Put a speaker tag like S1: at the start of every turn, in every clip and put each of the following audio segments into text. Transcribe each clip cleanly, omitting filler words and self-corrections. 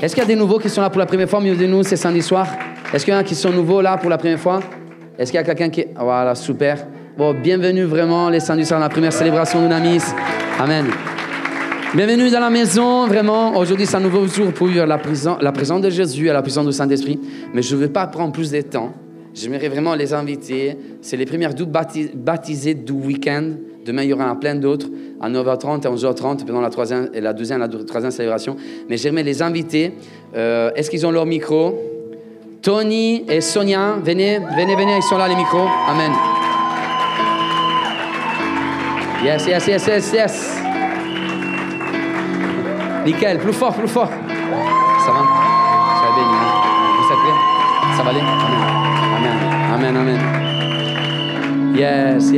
S1: Est-ce qu'il y a des nouveaux qui sont là pour la première fois au milieu de nous, c'est samedi soir? Est-ce qu'il y en a qui sont nouveaux là pour la première fois? Est-ce qu'il y a quelqu'un qui... Voilà, super. Bon, bienvenue vraiment les samedis soirs dans la première célébration d'Unamis. Amen. Bienvenue dans la maison, vraiment. Aujourd'hui, c'est un nouveau jour pour vivre la présence de Jésus et la puissance du Saint-Esprit. Mais je ne veux pas prendre plus de temps. J'aimerais vraiment les inviter. C'est les premières doubles baptisées du week-end. Demain, il y en aura plein d'autres à 9h30 et 11h30 pendant la troisième et la troisième célébration. Mais j'aimerais les inviter. Est-ce qu'ils ont leur micro? Tony et Sonia, venez, ils sont là les micros. Amen. Yes. Nickel, plus fort. Ça va? Ça va bien, vous êtes prêts? Ça va aller? Amen. Yes.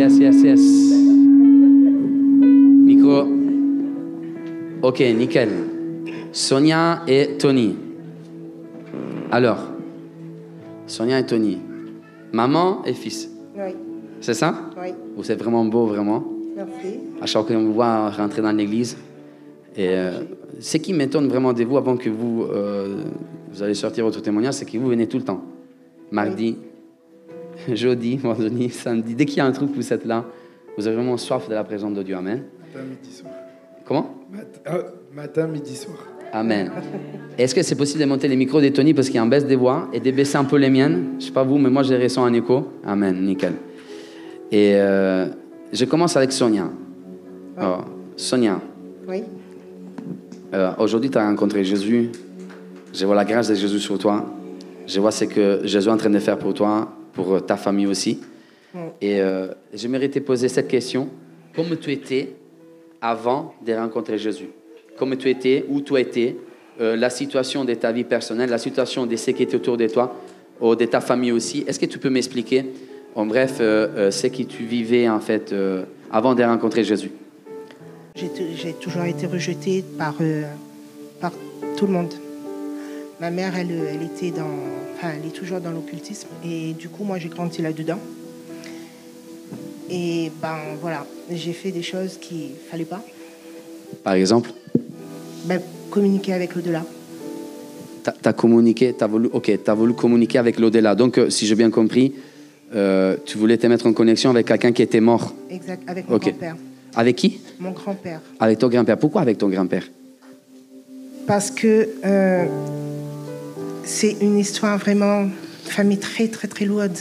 S1: Micro. Ok, nickel. Sonia et Tony. Alors, Sonia et Tony. Maman et fils.
S2: Oui.
S1: C'est ça?
S2: Oui.
S1: Vous êtes vraiment beau, vraiment.
S2: Merci.
S1: À chaque fois qu'on vous voit rentrer dans l'église. Et ce qui m'étonne vraiment de vous, avant que vous allez sortir votre témoignage, c'est que vous venez tout le temps. Mardi, jeudi, vendredi, samedi. Dès qu'il y a un truc, vous êtes là. Vous avez vraiment soif de la présence de Dieu. Amen.
S3: Matin, midi, soir.
S1: Comment?
S3: Matin, midi, soir.
S1: Amen. Est-ce que c'est possible de monter les micros des Tony parce qu'il y a un baisse des voix et de baisser un peu les miennes? Je ne sais pas vous, mais moi, je les ressens en écho. Amen, nickel. Et je commence avec Sonia.
S2: Oui.
S1: Alors, Sonia.
S2: Oui.
S1: Aujourd'hui, tu as rencontré Jésus. Je vois la grâce de Jésus sur toi. Je vois ce que Jésus est en train de faire pour toi, pour ta famille aussi. Et j'aimerais te poser cette question. Comment tu étais avant de rencontrer Jésus? Comment tu étais, où tu étais, la situation de ta vie personnelle, la situation de ceux qui étaient autour de toi, ou de ta famille aussi. Est-ce que tu peux m'expliquer, en bref, ce que tu vivais en fait avant de rencontrer Jésus?
S2: J'ai toujours été rejetée par tout le monde. Ma mère, elle est toujours dans l'occultisme. Et du coup, moi, j'ai grandi là-dedans. Et voilà, j'ai fait des choses qu'il ne fallait pas.
S1: Par exemple?
S2: Communiquer avec l'au-delà.
S1: T'as communiqué, t'as voulu communiquer avec l'au-delà. Donc, si j'ai bien compris, tu voulais te mettre en connexion avec quelqu'un qui était mort.
S2: Exact, avec mon grand-père.
S1: Avec qui?
S2: Mon grand-père.
S1: Avec ton grand-père. Pourquoi avec ton grand-père?
S2: Parce que c'est une histoire vraiment, famille très, très, très lourde.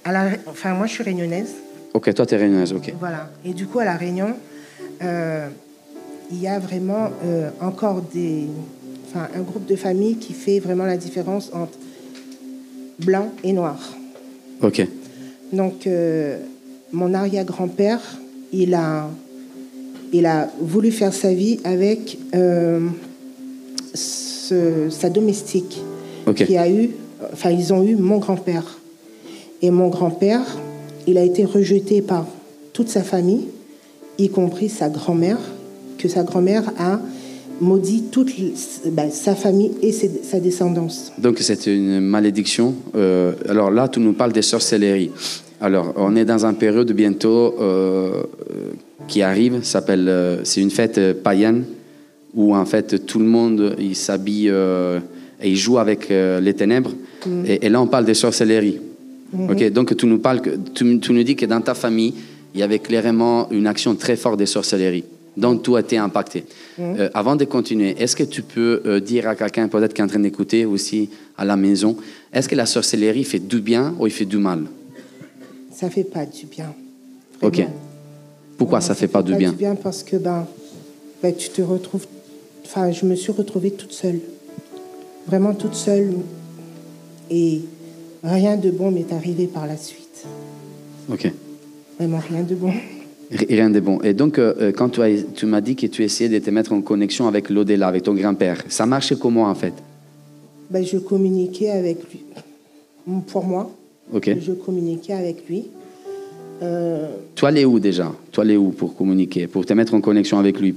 S2: Moi, je suis réunionnaise.
S1: Ok, toi, tu es réunionnaise, ok.
S2: Voilà. Et du coup, à La Réunion, il y a vraiment encore un groupe de familles qui fait vraiment la différence entre blanc et noir.
S1: Ok.
S2: Donc, mon arrière-grand-père, il a voulu faire sa vie avec sa domestique qui a eu... ils ont eu mon grand-père. Et mon grand-père, il a été rejeté par toute sa famille, y compris sa grand-mère, que sa grand-mère a maudit toute sa famille et sa descendance. Donc
S1: c'est une malédiction. Alors là, tu nous parles des sorcelleries. Alors, on est dans une période bientôt qui arrive, c'est une fête païenne, où en fait tout le monde il s'habille et il joue avec les ténèbres. Et là, on parle des sorcelleries. Okay, donc tu nous dis que dans ta famille, il y avait clairement une action très forte des sorcelleries. Donc tout a été impacté. Avant de continuer, est-ce que tu peux dire à quelqu'un peut-être qui est en train d'écouter aussi à la maison, est-ce que la sorcellerie fait du bien ou il fait du mal?
S2: Ça fait pas du bien.
S1: Ok. Pourquoi ça fait pas du bien?
S2: Du bien parce que tu te retrouves. Je me suis retrouvée toute seule, vraiment toute seule, et rien de bon m'est arrivé par la suite.
S1: Ok.
S2: Vraiment rien de bon.
S1: Rien de bon. Et donc, quand tu m'as dit que tu essayais de te mettre en connexion avec l'au-delà, avec ton grand-père, ça marchait comment en fait?
S2: Je communiquais avec lui. Pour moi, je communiquais avec lui.
S1: Tu allais où déjà? Tu allais où pour communiquer, pour te mettre en connexion avec lui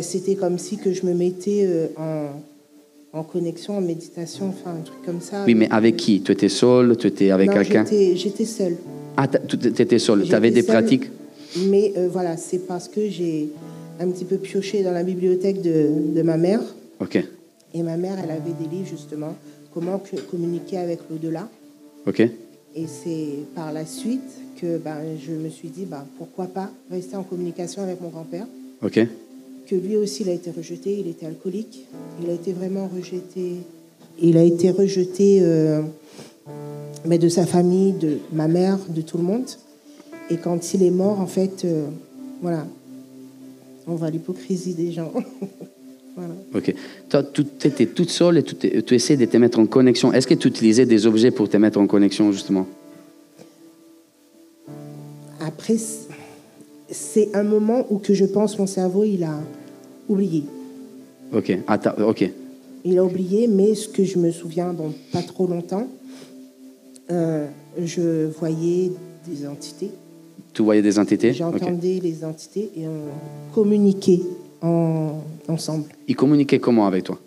S2: C'était comme si que je me mettais en connexion, en méditation, un truc comme ça.
S1: Oui, mais avec qui? Tu étais seule? Tu étais avec quelqu'un?
S2: J'étais seule.
S1: Ah, tu étais seule. Tu avais des pratiques?
S2: Mais voilà, c'est parce que un petit peu pioché dans la bibliothèque de ma mère.
S1: Ok.
S2: Et ma mère, elle avait des livres, justement, comment communiquer avec l'au-delà.
S1: Ok.
S2: Et c'est par la suite que je me suis dit, pourquoi pas rester en communication avec mon grand-père.
S1: Ok.
S2: Que lui aussi, il a été rejeté, il était alcoolique. Il a été vraiment rejeté. Il a été rejeté mais de sa famille, de ma mère, de tout le monde. Et quand il est mort, en fait, voilà, on voit l'hypocrisie des gens. Voilà.
S1: Ok. Toi, tu étais toute seule et tu essayais de te mettre en connexion. Est-ce que tu utilisais des objets pour te mettre en connexion, justement?
S2: Après, c'est un moment où que je pense mon cerveau, il a oublié.
S1: Ok. Ok.
S2: Il a oublié, mais ce que je me souviens, pas trop longtemps, je voyais des entités.
S1: Tu voyais des entités?
S2: J'entendais les entités et on communiquait ensemble.
S1: Ils communiquaient comment avec toi?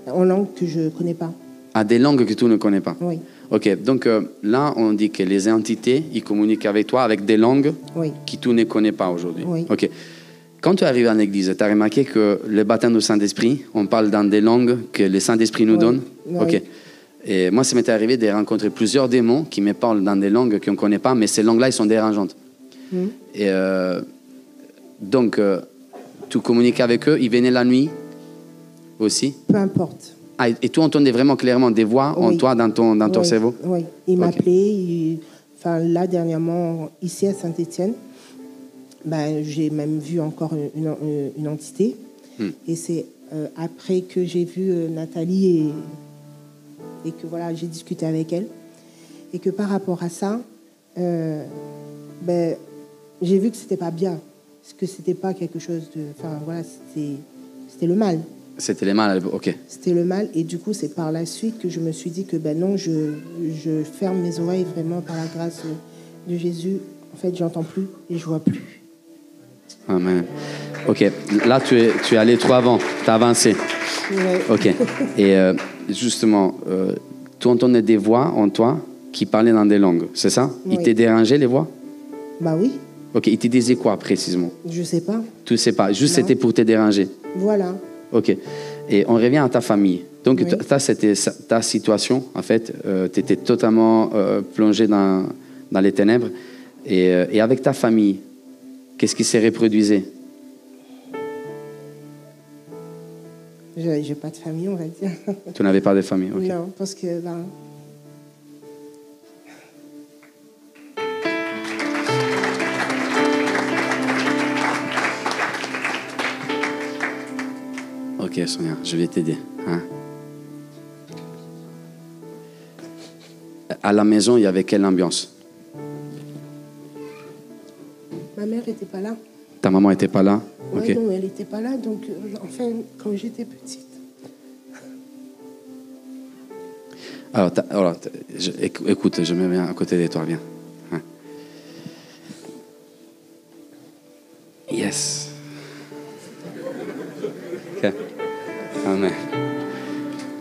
S2: En langue que je ne connais pas.
S1: Ah, des langues que tu ne connais pas?
S2: Oui.
S1: Ok, donc là, on dit que les entités, ils communiquent avec toi avec des langues que tu ne connais pas aujourd'hui.
S2: Oui.
S1: Ok. Quand tu arrives en église, tu as remarqué que le baptême du Saint-Esprit, on parle dans des langues que le Saint-Esprit nous donne?
S2: Oui.
S1: Ok. Et moi, ça m'est arrivé de rencontrer plusieurs démons qui me parlent dans des langues qu'on ne connaît pas, mais ces langues-là, elles sont dérangeantes. Et donc, tu communiques avec eux, ils venaient la nuit aussi?
S2: Peu importe.
S1: Ah, et tu entendais vraiment clairement des voix en toi, dans ton cerveau?
S2: Oui, ils m'appelaient. Là, dernièrement, ici à Saint-Étienne, j'ai même vu encore une entité. Et c'est après que j'ai vu Nathalie et que voilà, j'ai discuté avec elle. Et que par rapport à ça, j'ai vu que c'était pas bien. Que c'était pas quelque chose de... Enfin, voilà, c'était le mal.
S1: C'était le mal, ok.
S2: C'était le mal. Et du coup, c'est par la suite que je me suis dit que non, je ferme mes oreilles vraiment par la grâce de Jésus. En fait, j'entends plus et je vois plus.
S1: Amen. Ok, là, tu es allé trop avant. Tu as avancé.
S2: Ouais.
S1: Ok. Et justement, tu entendais des voix en toi qui parlaient dans des langues, c'est ça?
S2: Oui.
S1: Ils t'ont dérangé, les voix?
S2: Oui.
S1: Ok, ils te disaient quoi précisément?
S2: Je sais pas.
S1: Tu sais pas, juste
S2: Non.
S1: c'était pour te déranger.
S2: Voilà.
S1: Ok. Et on revient à ta famille. Donc,
S2: Oui.
S1: c'était ta situation, en fait. Tu étais totalement plongé dans les ténèbres. Et avec ta famille, qu'est-ce qui s'est reproduisait?
S2: J'ai pas de famille, on va dire.
S1: Tu n'avais pas de famille, ok.
S2: Non, parce que
S1: Ok, Sonia, je vais t'aider. Hein? À la maison, il y avait quelle ambiance?
S2: ma mère n'était pas là.
S1: Ta maman n'était pas là?
S2: Oui,
S1: Ok.
S2: non, elle n'était pas là. Donc, enfin, quand j'étais petite.
S1: Alors, écoute, je me mets à côté de toi, viens. Hein? Yes. Ok. Amen.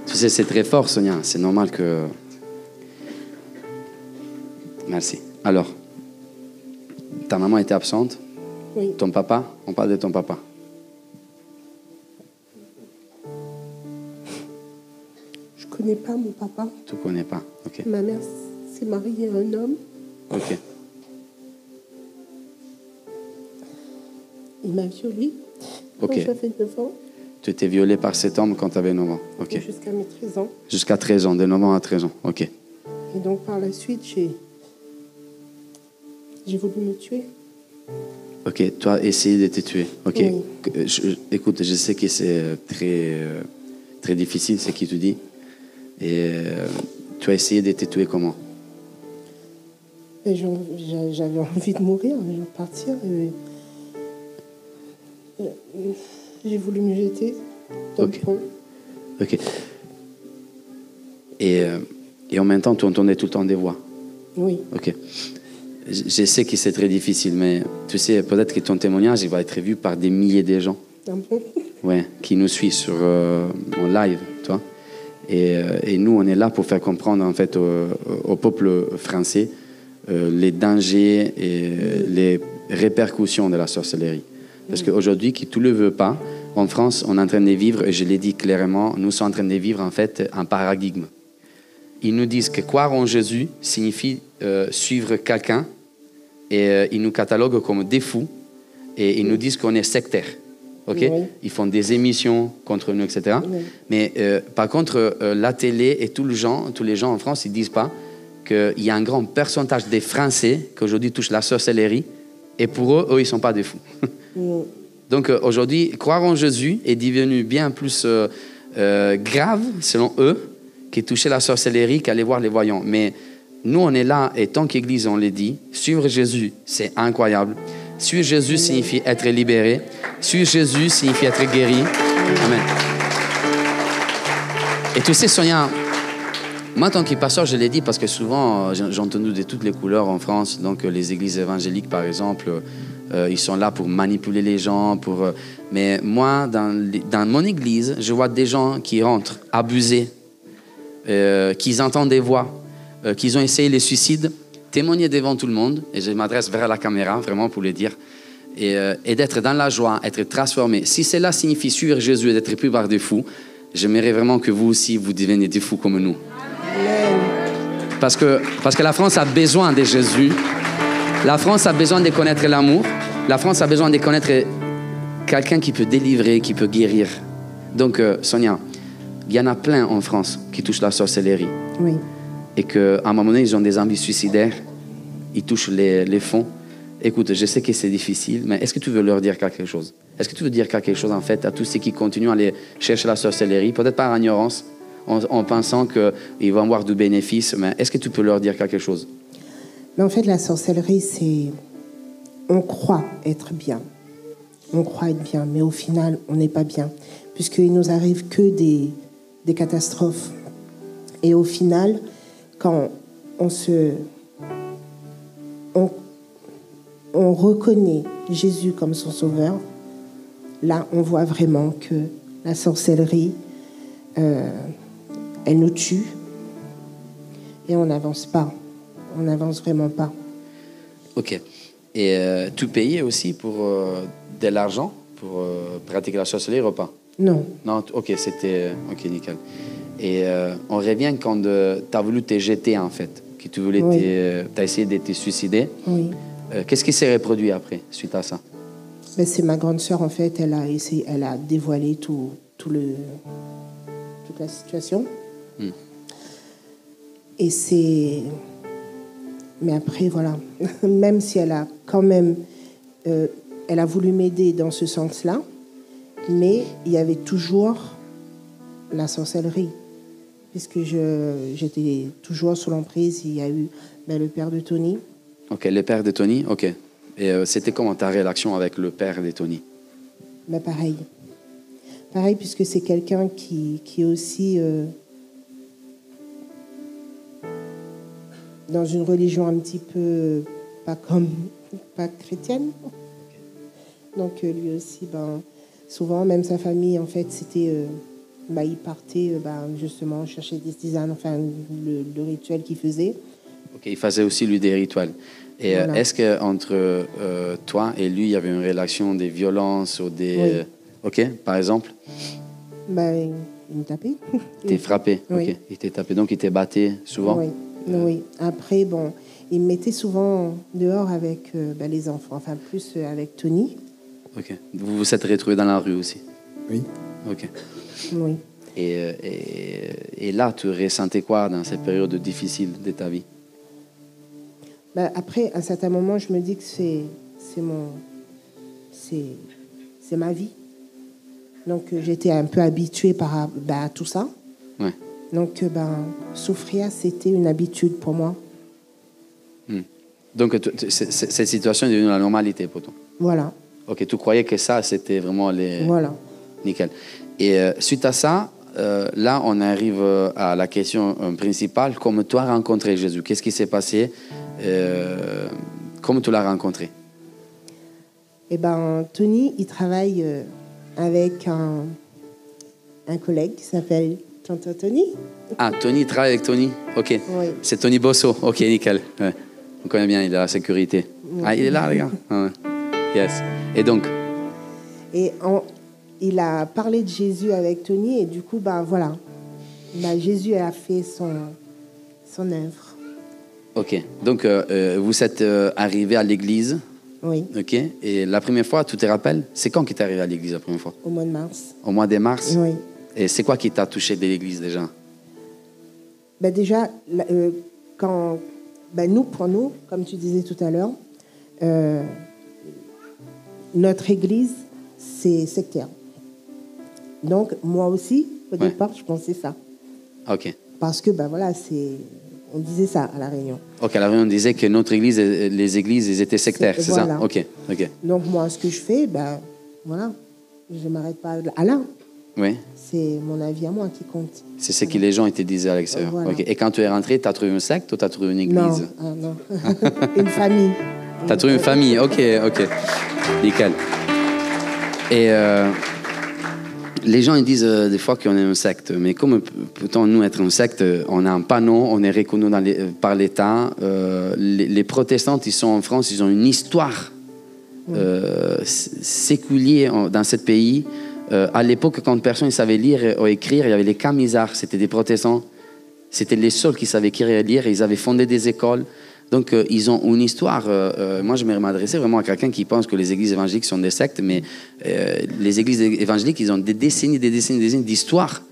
S1: Tu sais, c'est très fort, Sonia. C'est normal que... Merci. Alors, ta maman était absente.
S2: Oui.
S1: Ton papa, on parle de ton papa.
S2: Je connais pas mon papa.
S1: Tu connais pas, ok.
S2: Ma mère s'est mariée à un homme.
S1: Ok.
S2: Il m'a violée
S1: Ok.
S2: quand j'avais 9 ans.
S1: Tu étais violée par cet homme quand tu avais 9 ans. Ok.
S2: Jusqu'à mes 13 ans.
S1: Jusqu'à 13 ans, de 9 ans à 13 ans. Ok.
S2: Et donc, par la suite, j'ai voulu me tuer.
S1: Ok, tu as essayé de te tuer. Ok.
S2: Oui.
S1: Écoute, je sais que c'est très difficile ce que tu dis. Et tu as essayé de te tuer comment?
S2: Et j'avais envie de mourir, de partir. J'ai voulu me jeter dans le pont.
S1: Ok. Et en même temps, tu entendais tout le temps des voix.
S2: Oui.
S1: Ok. Je sais que c'est très difficile, mais tu sais, peut-être que ton témoignage il va être vu par des milliers de gens.
S2: Ah bon?
S1: Ouais, qui nous suivent en live, toi. Et nous, on est là pour faire comprendre en fait au peuple français les dangers et les répercussions de la sorcellerie. Parce qu'aujourd'hui, qui ne le veut pas, en France, on est en train de vivre, et je l'ai dit clairement, nous sommes en train de vivre en fait un paradigme. Ils nous disent que croire en Jésus signifie suivre quelqu'un, et ils nous cataloguent comme des fous, et ils nous disent qu'on est sectaire. Okay? Oui. Ils font des émissions contre nous, etc. Oui. Mais par contre, la télé et tous les gens en France, ils ne disent pas qu'il y a un grand pourcentage des Français qui aujourd'hui touchent la sorcellerie, et pour eux, ils ne sont pas des fous. Oui. Donc aujourd'hui, croire en Jésus est devenu bien plus grave, selon eux, qui toucher la sorcellerie qu'aller voir les voyants. Mais nous, on est là, et tant qu'Église, on l'a dit, suivre Jésus, c'est incroyable. Suivre Jésus signifie être libéré. Suivre Jésus signifie être guéri. Amen. Et tu sais, Sonia, moi, en tant que pasteur, je l'ai dit parce que souvent, j'ai entendu de toutes les couleurs en France. Donc, les églises évangéliques, par exemple, ils sont là pour manipuler les gens. Mais moi, dans mon église, je vois des gens qui rentrent abusés, qui entendent des voix, qui ont essayé les suicides, témoigner devant tout le monde, et je m'adresse vers la caméra, vraiment pour le dire, et d'être dans la joie, être transformé. Si cela signifie suivre Jésus et d'être pris par des fous, j'aimerais vraiment que vous aussi, vous deveniez des fous comme nous. Parce que la France a besoin de Jésus. La France a besoin de connaître l'amour. La France a besoin de connaître quelqu'un qui peut délivrer, qui peut guérir. Donc, Sonia, il y en a plein en France qui touchent la sorcellerie. Oui. Et qu'à un moment donné, ils ont des envies suicidaires, ils touchent les fonds. Écoute, je sais que c'est difficile, mais est-ce que tu veux leur dire quelque chose? Est-ce que tu veux dire quelque chose, en fait, à tous ceux qui continuent à aller chercher la sorcellerie, peut-être par ignorance, en pensant qu'ils vont avoir du bénéfice, mais est-ce que tu peux leur dire quelque chose?
S2: Mais en fait, la sorcellerie, c'est... On croit être bien. On croit être bien, mais au final, on n'est pas bien, puisqu'il nous arrive que des catastrophes. Et au final... Quand on reconnaît Jésus comme son sauveur, là, on voit vraiment que la sorcellerie, elle nous tue et on n'avance pas. On n'avance vraiment pas.
S1: Ok. Et tu payais aussi pour de l'argent pour pratiquer la sorcellerie ou pas?
S2: Non.
S1: Non, ok, c'était... Ok, nickel. Et on revient quand tu as voulu te jeter, en fait, que tu voulais t'as essayé de te suicider. Oui. Qu'est-ce qui s'est reproduit après, suite à ça?
S2: Ben, c'est ma grande sœur, en fait, elle a dévoilé toute la situation. Et c'est... Mais après, voilà, même si elle a quand même... elle a voulu m'aider dans ce sens-là, mais il y avait toujours la sorcellerie. Puisque j'étais toujours sous l'emprise, il y a eu le père de Tony.
S1: Ok, le père de Tony, ok. Et c'était comment ta réaction avec le père de Tony?
S2: Pareil. Pareil, puisque c'est quelqu'un qui est aussi dans une religion un petit peu pas chrétienne. Donc lui aussi, souvent, même sa famille, en fait, c'était... il partait justement chercher des tisanes, enfin le rituel qu'il faisait. Ok, il faisait
S1: aussi lui des rituels. Et voilà. Est-ce qu'entre toi et lui, il y avait une relation des violences ou des... Oui. Ok, par exemple?
S2: Il me tapait.
S1: Il t'est frappé? Oui. Ok, il t'est tapé. Donc il t'est battu souvent?
S2: Oui, oui. Après, il me mettait souvent dehors avec les enfants, enfin plus avec Tony.
S1: Ok. Vous vous êtes retrouvés dans la rue aussi?
S3: Oui.
S1: Ok.
S2: Oui.
S1: Et là, tu ressentais quoi dans cette période difficile de ta vie?
S2: Après, à un certain moment, je me dis que c'est ma vie. Donc, j'étais un peu habituée à tout ça. Ouais. Donc, souffrir, c'était une habitude pour moi.
S1: Donc, cette situation est devenue la normalité pour toi?
S2: Voilà.
S1: Ok, tu croyais que ça, c'était vraiment les...
S2: Voilà.
S1: Nickel. Et suite à ça, là, on arrive à la question principale. Comment tu as rencontré Jésus? Qu'est-ce qui s'est passé? Comment tu l'as rencontré?
S2: Tony, il travaille avec un collègue qui s'appelle Tonton Tony.
S1: Ah, Tony travaille avec Tony? Ok. Oui. C'est Tony Bosso. Ok, nickel. Ouais. On connaît bien, il est à la sécurité. Oui. Ah, il est là, les gars. Ah, ouais. Yes. Et donc,
S2: Et il a parlé de Jésus avec Tony et du coup, voilà. Jésus a fait son œuvre.
S1: Ok, donc vous êtes arrivé à l'église.
S2: Oui.
S1: Ok, et la première fois, tu te rappelles, c'est quand que tu es arrivé à l'église la première fois?
S2: Au mois de mars.
S1: Au mois de mars?
S2: Oui.
S1: Et c'est quoi qui t'a touché de l'église déjà?
S2: Déjà, quand pour nous, comme tu disais tout à l'heure, notre église, c'est sectaire. Donc, moi aussi, au départ, je pensais ça.
S1: Ok.
S2: Parce que, voilà, on disait ça à La Réunion.
S1: Ok, à La Réunion, on disait que notre église, les églises, elles étaient sectaires, c'est
S2: voilà.
S1: ça? Ok.
S2: Donc, moi, ce que je fais, voilà, je ne m'arrête pas là.
S1: Oui.
S2: C'est mon avis à moi qui compte.
S1: C'est ce que les gens te disaient à l'extérieur.
S2: Voilà.
S1: Okay. Et quand tu es rentré, tu as trouvé une secte ou tu as trouvé une église?
S2: Non. Une famille.
S1: Tu as trouvé une famille, ok. Nickel. Et les gens ils disent des fois qu'on est une secte, mais comment peut-on nous être une secte? On a un panneau, on est reconnu par l'État. Les protestants, ils sont en France, ils ont une histoire séculière dans ce pays. À l'époque, quand personne ne savait lire ou écrire, il y avait les camisards, c'était des protestants. C'était les seuls qui savaient écrire et lire. Ils avaient fondé des écoles. Donc, ils ont une histoire. Moi, je m'adressais vraiment à quelqu'un qui pense que les églises évangéliques sont des sectes, mais les églises évangéliques, ils ont des décennies d'histoire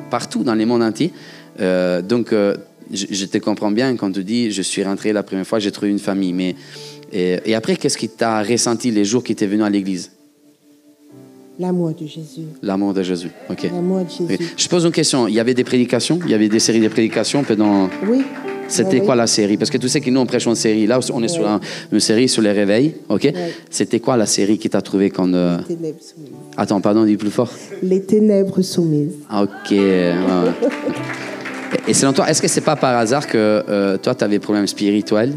S1: partout dans le monde entier. Donc, je te comprends bien quand tu dis, je suis rentré la première fois, j'ai trouvé une famille. Et après, qu'est-ce qui t'a ressenti les jours qui t'es venu à l'église?
S2: L'amour de Jésus.
S1: L'amour de Jésus, ok.
S2: L'amour de Jésus.
S1: Okay. Je pose une question. Il y avait des prédications? Il y avait des séries de prédications pendant...
S2: Oui.
S1: C'était quoi la série? Parce que tu sais que nous, on prêche une série. Là, on est sur une série sur les réveils, ok? Oui. C'était quoi la série qui t'a trouvé quand... Les
S2: ténèbres soumises.
S1: Attends, pardon, dis plus fort.
S2: Les ténèbres soumises.
S1: Ok. Et selon toi, est-ce que c'est pas par hasard que toi, tu avais des problèmes spirituels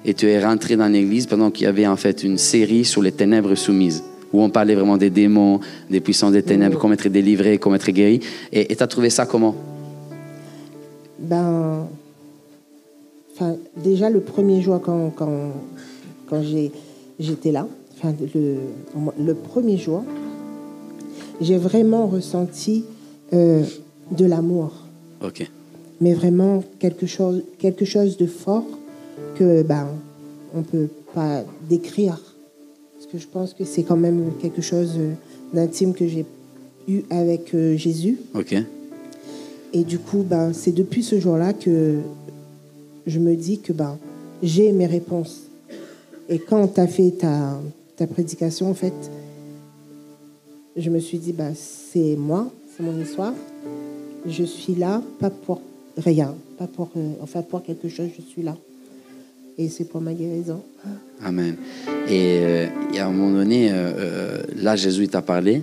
S1: et tu es rentré dans l'église pendant qu'il y avait en fait une série sur les ténèbres soumises, où on parlait vraiment des démons, des puissances des ténèbres, comment être délivré, comment être guéri. Et tu as trouvé ça comment?
S2: Déjà, le premier jour, quand j'étais là, le premier jour, j'ai vraiment ressenti de l'amour.
S1: Ok.
S2: Mais vraiment quelque chose de fort que on ne peut pas décrire. Parce que je pense que c'est quand même quelque chose d'intime que j'ai eu avec Jésus.
S1: Ok.
S2: Et du coup, c'est depuis ce jour-là que je me dis que j'ai mes réponses. Et quand tu as fait ta prédication, en fait, je me suis dit, c'est moi, c'est mon histoire. Je suis là, pas pour rien, pas pour, pour quelque chose, je suis là. Et c'est pour ma guérison.
S1: Amen. Et à un moment donné, là, Jésus t'a parlé.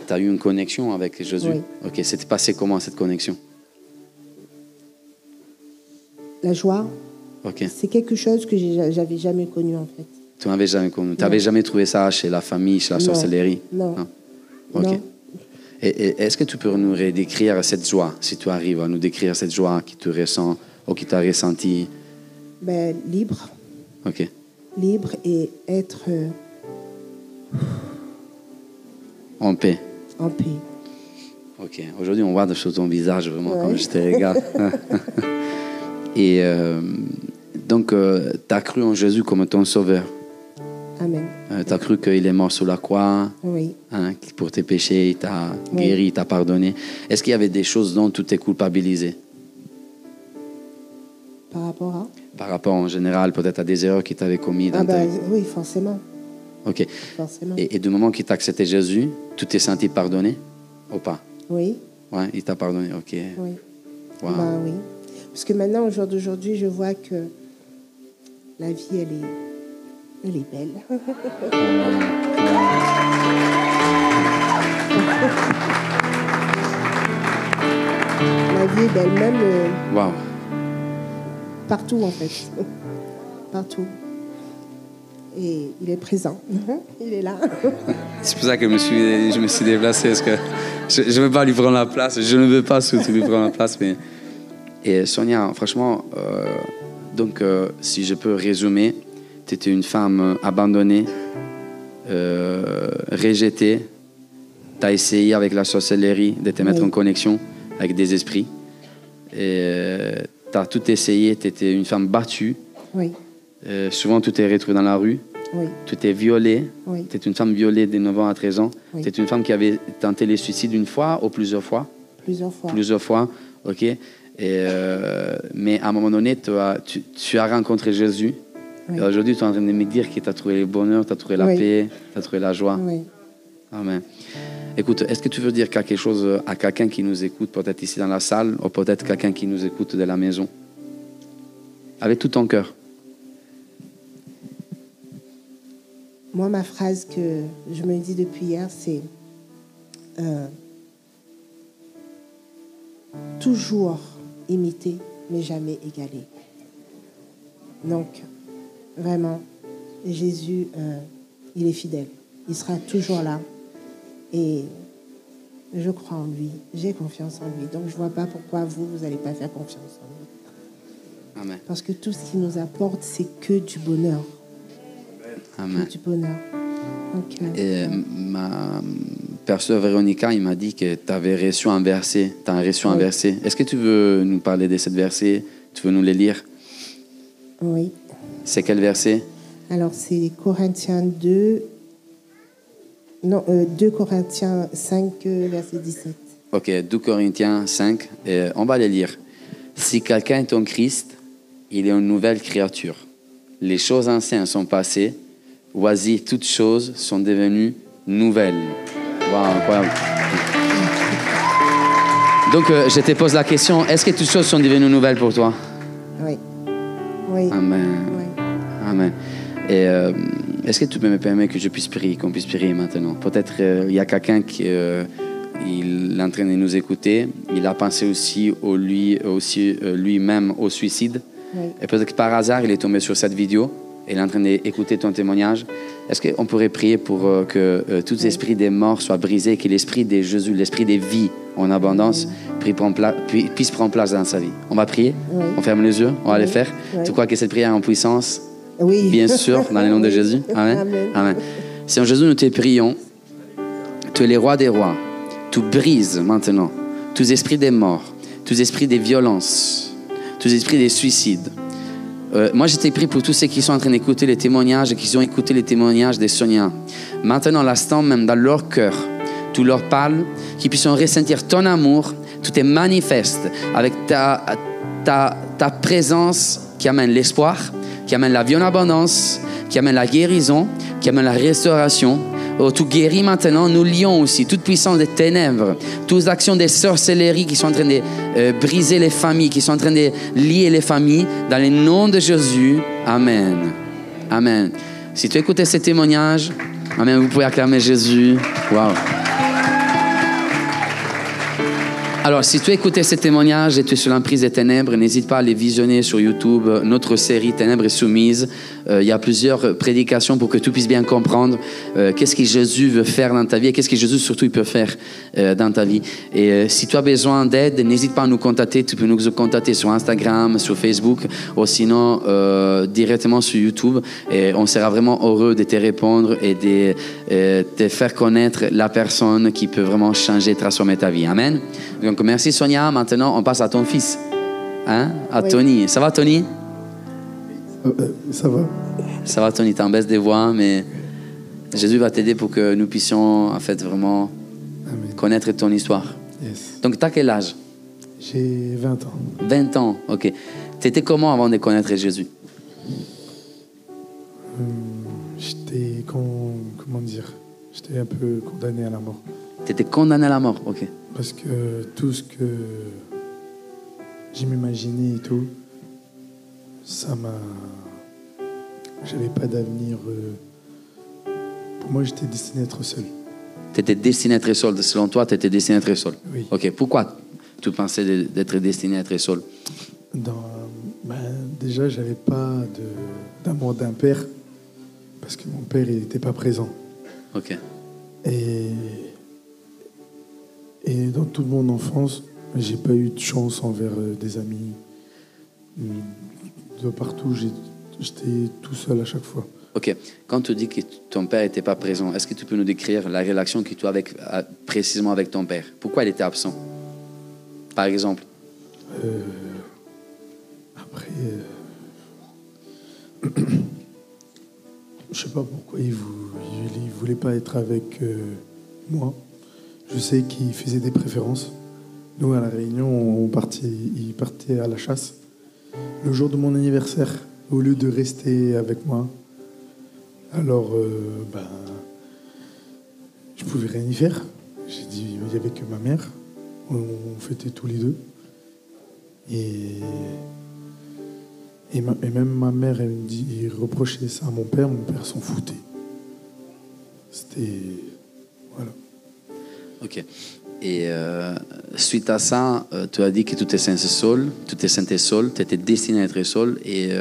S1: Tu as eu une connexion avec Jésus.
S2: Oui.
S1: Ok. C'était passé comment cette connexion?
S2: La joie.
S1: Ok.
S2: C'est quelque chose que j'avais jamais connu en fait.
S1: Tu n'avais jamais connu. Tu n'avais jamais trouvé ça chez la famille, chez la sorcellerie?
S2: Non.
S1: Ok.
S2: Non.
S1: Et est-ce que tu peux nous décrire cette joie, si tu arrives à nous décrire cette joie qui te ressent ou qui t'a ressenti?
S2: Libre.
S1: Ok.
S2: Libre et être
S1: en paix.
S2: En paix.
S1: Ok. Aujourd'hui, on voit sur ton visage vraiment comme je te regarde. Et donc, tu as cru en Jésus comme ton sauveur.
S2: Amen.
S1: Tu as cru qu'il est mort sur la croix.
S2: Oui.
S1: Pour tes péchés, il t'a guéri, il t'a pardonné. Est-ce qu'il y avait des choses dont tu t'es culpabilisé?
S2: Par rapport à?
S1: Par rapport en général, peut-être à des erreurs que tu avais commises dans ta vie.
S2: Oui, forcément.
S1: Ok.
S2: Forcément.
S1: Et du moment qu'il t'a accepté Jésus, tu t'es senti pardonné ou pas?
S2: Oui.
S1: Ouais, il t'a pardonné, ok.
S2: Oui.
S1: Wow.
S2: Oui. Parce que maintenant, au jour d'aujourd'hui, je vois que la vie, elle est belle. La vie est belle, même
S1: Wow.
S2: Partout, en fait. Partout. Et il est présent. Il est là.
S1: C'est pour ça que je me suis déplacé, parce que je ne veux pas lui prendre la place. Je ne veux pas surtout lui prendre la place. Mais... Et Sonia, franchement, donc, si je peux résumer, tu étais une femme abandonnée, rejeté. Tu as essayé avec la sorcellerie de te mettre en connexion avec des esprits. Et tu as tout essayé. Tu étais une femme battue.
S2: Oui.
S1: Souvent, tu t'es retrouvée dans la rue.
S2: Oui.
S1: Tu t'es violée.
S2: Oui.
S1: Tu es une femme violée de 9 ans à 13 ans.
S2: Oui.
S1: Tu es une femme qui avait tenté le suicide une fois ou plusieurs fois.
S2: Plusieurs fois.
S1: Plusieurs fois, ok. Mais à un moment donné, tu as rencontré Jésus.
S2: Oui.
S1: Et aujourd'hui, tu es en train de me dire que tu as trouvé le bonheur, tu as trouvé la paix, tu as trouvé la joie.
S2: Oui.
S1: Amen. Écoute, est-ce que tu veux dire quelque chose à quelqu'un qui nous écoute, peut-être ici dans la salle, ou peut-être quelqu'un qui nous écoute de la maison? Avec tout ton cœur.
S2: Moi, ma phrase que je me dis depuis hier, c'est toujours imiter, mais jamais égaler. Donc, vraiment, Jésus, il est fidèle. Il sera toujours là. Et je crois en lui. J'ai confiance en lui. Donc, je ne vois pas pourquoi vous n'allez pas faire confiance en lui.
S1: Amen.
S2: Parce que tout ce qu'il nous apporte, c'est que du bonheur.
S1: Amen.
S2: Que du bonheur. Donc,
S1: Et ma pasteur Véronica, il m'a dit que tu avais reçu un verset. Tu as reçu un verset. Est-ce que tu veux nous parler de ce verset? Tu veux nous le lire?
S2: Oui.
S1: C'est quel verset?
S2: Alors, c'est Corinthiens 2. Non, 2 Corinthiens 5, verset 17.
S1: Ok, 2 Corinthiens 5. On va le lire. Si quelqu'un est en Christ, il est une nouvelle créature. Les choses anciennes sont passées. Voici, toutes choses sont devenues nouvelles. Wow, incroyable. Donc, je te pose la question, est-ce que toutes choses sont devenues nouvelles pour toi?
S2: Oui. Oui.
S1: Amen.
S2: Oui.
S1: Amen. Et est-ce que tu peux me permettre que je puisse prier, qu'on puisse prier maintenant? Peut-être il y a quelqu'un qui il est en train de nous écouter. Il a pensé aussi lui-même au suicide.
S2: Oui.
S1: Et peut-être que par hasard, il est tombé sur cette vidéo. Il est en train d'écouter ton témoignage. Est-ce qu'on pourrait prier pour que tout esprit des morts soit brisé, que l'esprit de Jésus, l'esprit des vies en abondance, puisse prendre place dans sa vie? On va prier?
S2: Oui.
S1: On ferme les yeux? On va le faire?
S2: Oui.
S1: Tu crois que cette prière est en puissance?
S2: Oui.
S1: Bien sûr, dans le nom de Jésus. Amen.
S2: Amen.
S1: Amen. Seigneur Jésus, nous te prions. Tu es le roi des rois. Tu brises maintenant tous les esprits des morts, tous les esprits des violences, tous les esprits des suicides. Moi, je t'ai prié pour tous ceux qui sont en train d'écouter les témoignages et qui ont écouté les témoignages de Sonia. Maintenant, l'instant même, dans leur cœur, tu leur parles, qu'ils puissent ressentir ton amour, tout est manifeste avec ta présence qui amène l'espoir, qui amène la vie en abondance, qui amène la guérison, qui amène la restauration. Oh, tu guéris maintenant, nous lions aussi toute puissance des ténèbres, toutes les actions des sorcelleries qui sont en train de briser les familles, qui sont en train de lier les familles, dans le nom de Jésus. Amen. Amen. Si tu écoutes ces témoignages, amen, vous pouvez acclamer Jésus. Wow. Alors, si tu as écouté ces témoignages et tu es sur l'emprise des ténèbres, n'hésite pas à les visionner sur YouTube, notre série Ténèbres et Soumises. Il y a plusieurs prédications pour que tu puisses bien comprendre qu'est-ce que Jésus veut faire dans ta vie et qu'est-ce que Jésus surtout il peut faire dans ta vie. Et si tu as besoin d'aide, n'hésite pas à nous contacter. Tu peux nous contacter sur Instagram, sur Facebook ou sinon directement sur YouTube. Et on sera vraiment heureux de te répondre et de te faire connaître la personne qui peut vraiment changer, transformer ta vie. Amen. Donc, merci Sonia. Maintenant, on passe à ton fils, hein? À Tony. Ça va, Tony?
S3: Ça va.
S1: Ça va, Tony. T'es en baisse des voix, mais Jésus va t'aider pour que nous puissions, en fait, vraiment connaître ton histoire.
S3: Yes.
S1: Donc, t'as quel âge?
S3: J'ai 20 ans.
S1: 20 ans, ok. T'étais comment avant de connaître Jésus?
S3: J'étais, comment dire, j'étais un peu condamné à la mort.
S1: T'étais condamné à la mort, ok.
S3: Parce que tout ce que j'ai m'imaginé et tout, ça m'a... J'avais pas d'avenir. Pour moi, j'étais destiné à être seul.
S1: T'étais destiné à être seul. Selon toi, t'étais destiné à être seul.
S3: Oui.
S1: Ok. Pourquoi tu pensais d'être destiné à être seul?
S3: Déjà, j'avais pas d'amour d'un père. Parce que mon père, il n'était pas présent.
S1: Ok.
S3: Et dans toute mon enfance, j'ai pas eu de chance envers des amis. De partout, j'étais tout seul à chaque fois.
S1: Ok, quand tu dis que ton père n'était pas présent, est-ce que tu peux nous décrire la relation que tu as précisément avec ton père? Pourquoi il était absent, par exemple?
S3: Après, je sais pas pourquoi il voulait pas être avec moi. Je sais qu'il faisait des préférences. Nous, à La Réunion, il partait à la chasse. Le jour de mon anniversaire, au lieu de rester avec moi, alors, je pouvais rien y faire. J'ai dit, il n'y avait que ma mère. On fêtait tous les deux. Et même ma mère, elle me dit, il reprochait ça à mon père s'en foutait. C'était... Voilà.
S1: Ok. Et suite à ça, tu as dit que tu te sentais seul, tu étais destiné à être seul, et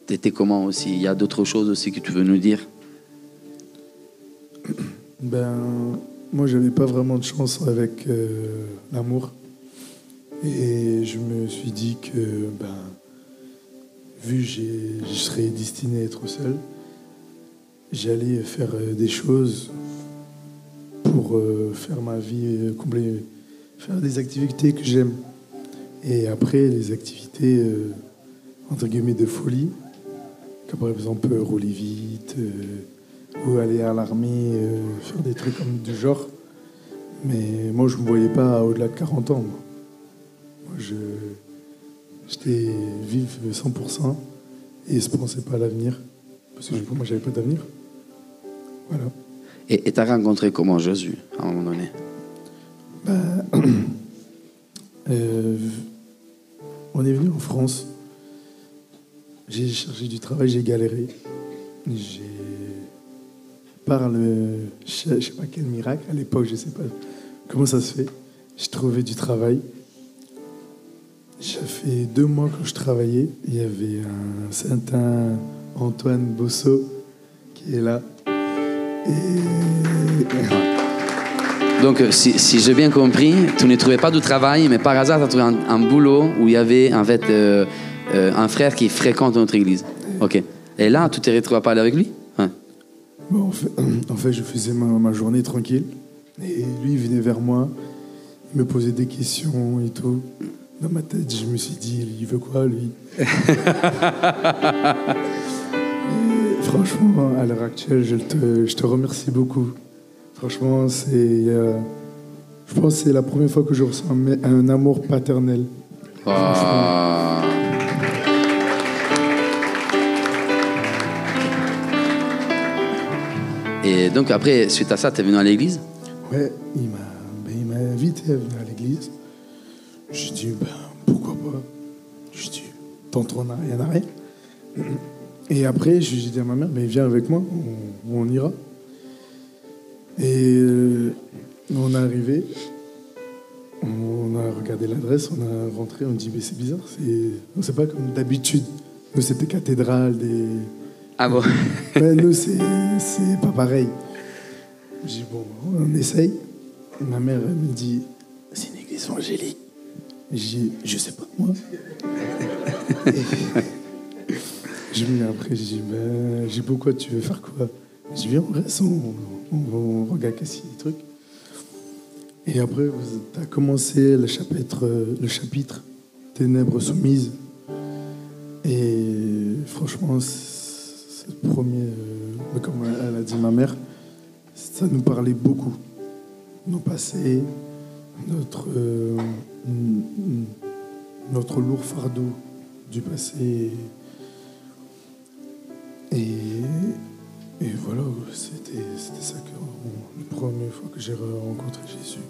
S1: tu étais comment aussi? Il y a d'autres choses aussi que tu veux nous dire?
S3: Moi, j'avais pas vraiment de chance avec l'amour. Et je me suis dit que, vu que je serais destiné à être seul, j'allais faire des choses pour faire ma vie complète, faire des activités que j'aime. Et après, les activités, entre guillemets, de folie, comme par exemple rouler vite, ou aller à l'armée, faire des trucs comme du genre. Mais moi, je ne me voyais pas au-delà de 40 ans. Moi, j'étais vif 100% et je ne pensais pas à l'avenir. Parce que pour moi, je n'avais pas d'avenir. Voilà.
S1: Et tu as rencontré comment Jésus, à un moment donné?
S3: On est venu en France. J'ai cherché du travail, j'ai galéré. Je sais pas quel miracle, à l'époque, je sais pas comment ça se fait. J'ai trouvé du travail. Ça fait 2 mois que je travaillais. Il y avait un certain Antoine Bosso qui est là.
S1: Donc, si j'ai bien compris, tu ne trouvais pas du travail, mais par hasard, tu as trouvé un boulot où il y avait en fait un frère qui fréquente notre église. Ok. Et là, tu t'es retrouvé à parler avec lui? Ouais.
S3: Bon, en fait, je faisais ma journée tranquille. Et lui, il venait vers moi. Il me posait des questions et tout. Dans ma tête, je me suis dit, il veut quoi, lui? Et franchement, à l'heure actuelle, je te remercie beaucoup. Franchement, je pense que c'est la première fois que je ressens un amour paternel.
S1: Et donc après, suite à ça, tu es venu à l'église?
S3: Ouais, il m'a invité à venir à l'église. J'ai dit, pourquoi pas? J'ai dit, tant on n'a rien à rien. Et après, j'ai dit à ma mère, viens avec moi, on ira. Et on est arrivé, on a regardé l'adresse, on a rentré, on dit, c'est bizarre, c'est pas comme d'habitude. Nous, c'était cathédrale, des...
S1: Ah bon?
S3: Nous, c'est pas pareil. J'ai dit, bon, on essaye. Et ma mère, elle me dit, c'est une église évangélique. J'ai dit, je sais pas, moi. Après, j'ai dit, pourquoi tu veux faire quoi? J'ai dit, viens, on reste, on regarde qu'est-ce qu'il y a des trucs. Et après, tu as commencé le chapitre Ténèbres soumises. Et franchement, c'est le premier, comme elle a dit ma mère, ça nous parlait beaucoup. Nos passés, notre lourd fardeau du passé. Et voilà, c'était ça la première fois que j'ai rencontré Jésus.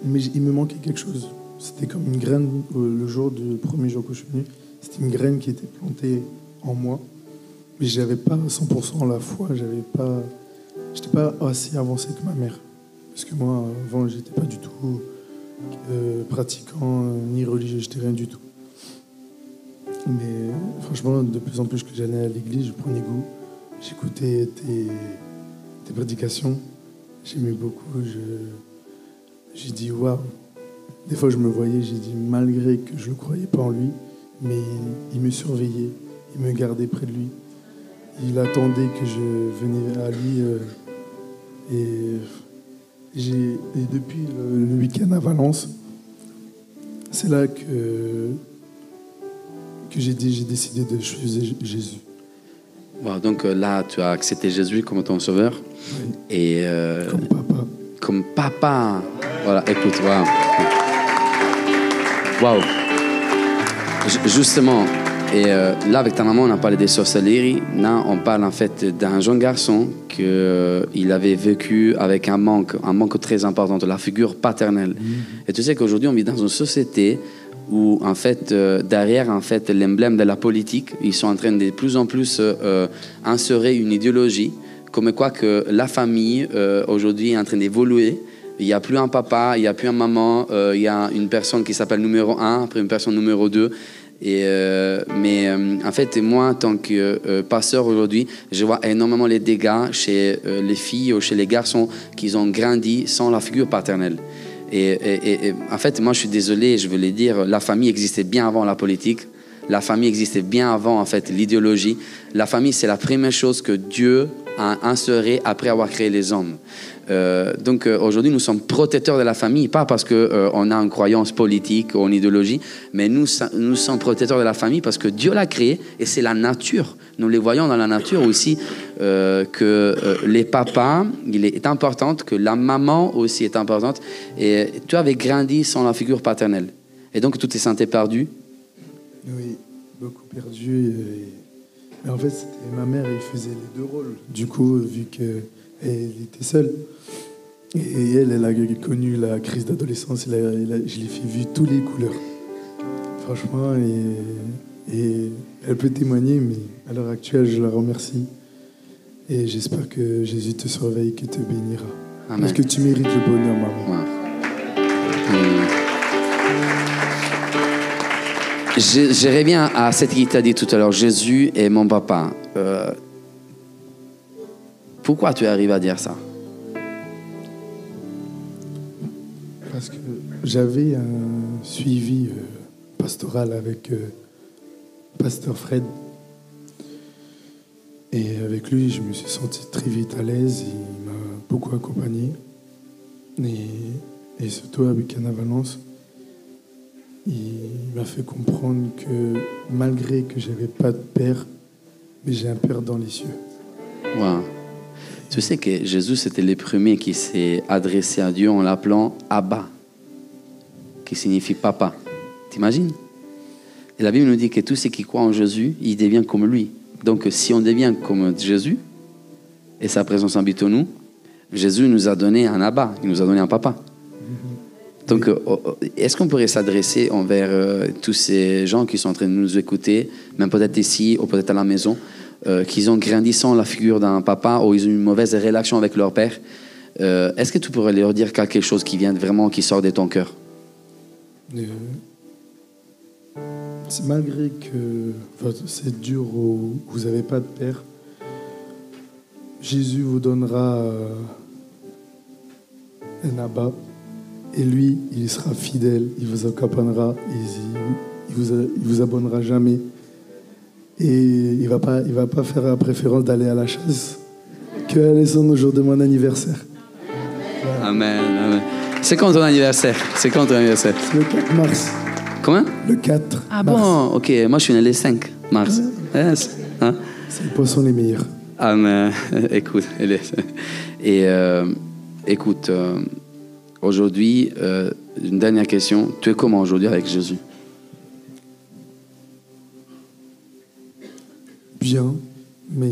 S3: Mais il me manquait quelque chose. C'était comme une graine, le premier jour que je suis venu, c'était une graine qui était plantée en moi. Mais je n'avais pas 100% la foi, je n'étais pas assez avancé que ma mère. Parce que moi, avant, je n'étais pas du tout pratiquant, ni religieux, je n'étais rien du tout. Mais franchement, de plus en plus que j'allais à l'église, je prenais goût. J'écoutais tes prédications. J'aimais beaucoup. J'ai dit waouh. Des fois, je me voyais, j'ai dit malgré que je ne croyais pas en lui, mais il me surveillait. il me gardait près de lui. Il attendait que je venais à lui. Et depuis le week-end à Valence, c'est là que j'ai décidé de choisir Jésus.
S1: Wow, donc là, tu as accepté Jésus comme ton sauveur.
S3: Oui.
S1: Et
S3: Comme papa.
S1: Comme papa. Voilà, écoute, waouh. Waouh. Justement, et là, avec ta maman, on a parlé des sorcelleries. Là, on parle en fait d'un jeune garçon qu'il avait vécu avec un manque très important de la figure paternelle. Et tu sais qu'aujourd'hui, on vit dans une société où, en fait, derrière, en fait, l'emblème de la politique, ils sont en train de plus en plus insérer une idéologie, comme quoi que la famille, aujourd'hui, est en train d'évoluer. Il n'y a plus un papa, il n'y a plus une maman, il y a une personne qui s'appelle numéro 1, après une personne numéro 2. Mais en fait, moi, en tant que pasteur aujourd'hui, je vois énormément les dégâts chez les filles ou chez les garçons qui ont grandi sans la figure paternelle. Et en fait, moi, je suis désolé, je veux le dire, la famille existait bien avant la politique. La famille existait bien avant, en fait, l'idéologie. La famille, c'est la première chose que Dieu a instaurée après avoir créé les hommes. Donc aujourd'hui, nous sommes protecteurs de la famille, pas parce qu'on a une croyance politique ou une idéologie, mais nous sommes protecteurs de la famille parce que Dieu l'a créée et c'est la nature. Nous les voyons dans la nature aussi, que les papas, il est important, que la maman aussi est importante. Et tu avais grandi sans la figure paternelle. Et donc, tu t'es senti perdu?
S3: Oui, beaucoup perdu. Mais en fait, c'était ma mère, elle faisait les deux rôles. Du coup, vu qu'elle était seule, et elle a connu la crise d'adolescence, je l'ai fait vivre toutes les couleurs. Franchement, et elle peut témoigner, mais à l'heure actuelle, je la remercie. Et j'espère que Jésus te surveille, qu'il te bénira. Amen. Parce que tu mérites le bonheur, maman.
S1: Ouais. Je reviens à ce qu'il t'a dit tout à l'heure. Jésus est mon papa. Pourquoi tu arrives à dire ça?
S3: Parce que j'avais un suivi pastoral avec pasteur Fred. Et avec lui, je me suis senti très vite à l'aise. Il m'a beaucoup accompagné. Et surtout avec Anna Valence, il m'a fait comprendre que malgré que je n'avais pas de père, mais j'ai un père dans les cieux.
S1: Wow. Tu sais que Jésus, c'était le premier qui s'est adressé à Dieu en l'appelant Abba, qui signifie papa. T'imagines? Et la Bible nous dit que tous ceux qui croient en Jésus, ils deviennent comme lui. Donc si on devient comme Jésus, et sa présence habite en nous, Jésus nous a donné un Abba, il nous a donné un papa. Donc, est-ce qu'on pourrait s'adresser envers tous ces gens qui sont en train de nous écouter, même peut-être ici ou peut-être à la maison, qui ont grandi sans la figure d'un papa ou ils ont une mauvaise relation avec leur père? Est-ce que tu pourrais leur dire quelque chose qui vient vraiment, qui sort de ton cœur?
S3: C'est malgré que c'est dur ou vous n'avez pas de père, Jésus vous donnera un Abba. Et lui, il sera fidèle, il vous accompagnera, il vous abandonnera jamais. Et il va pas faire la préférence d'aller à la chasse qu'aller son jour de mon anniversaire.
S1: Voilà. Amen, amen. C'est quand ton anniversaire? C'est quand ton anniversaire?
S3: C'est le 4 mars.
S1: Comment?
S3: Le 4
S1: Ah
S3: mars.
S1: Bon, ok. Moi, je suis né le 5 mars. Yes. Hein?
S3: C'est les poissons les meilleurs.
S1: Amen. Écoute, écoute. Aujourd'hui, une dernière question. Tu es comment aujourd'hui avec Jésus?
S3: Bien, mais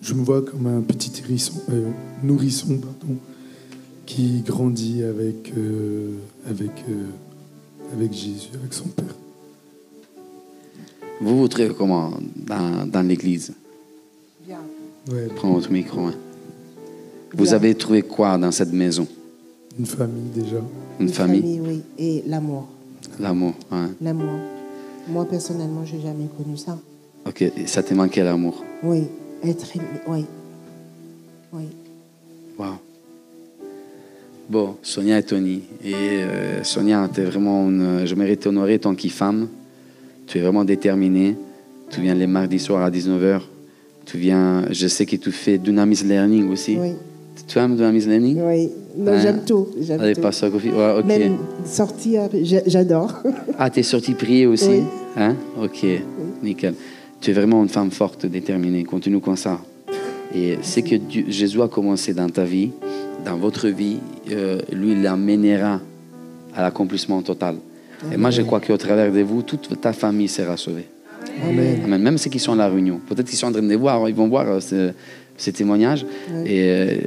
S3: je me vois comme un petit nourrisson qui grandit avec Jésus, avec son Père.
S1: Vous trouvez comment dans l'église?
S2: Bien.
S3: Ouais,
S1: prends votre micro. Hein. Vous avez trouvé quoi dans cette maison?
S3: Une famille déjà.
S1: Une famille,
S2: oui. Et l'amour.
S1: L'amour, hein.
S2: L'amour. Moi, personnellement, je n'ai jamais connu ça.
S1: Ok, ça t'a manqué l'amour?
S2: Oui, être aimé, oui. Oui.
S1: Wow. Bon, Sonia et Tony. Et Sonia, t'es vraiment je mérite t'honorer tant que femme. Tu es vraiment déterminée. Tu viens les mardis soirs à 19h. Tu viens, je sais que tu fais Dunamis Learning aussi.
S2: Oui.
S1: Tu aimes Dunamis Learning?
S2: Oui, non, j'aime tout.
S1: Allez,
S2: tout.
S1: pas ça, Kofi. Ouais, ok.
S2: Même sortir, j'adore.
S1: Ah, t'es sortie prier aussi?
S2: Oui.
S1: Hein? Ok, oui. Nickel. Tu es vraiment une femme forte, déterminée. Continue comme ça. Et c'est que Jésus a commencé dans ta vie, dans votre vie, lui, il l'amènera à l'accomplissement total. Amen. Et moi, je crois qu'au travers de vous, toute ta famille sera sauvée.
S2: Amen.
S1: Amen. Même ceux qui sont à la réunion. Peut-être qu'ils sont en train de voir, ils vont voir ces témoignages. Oui. Et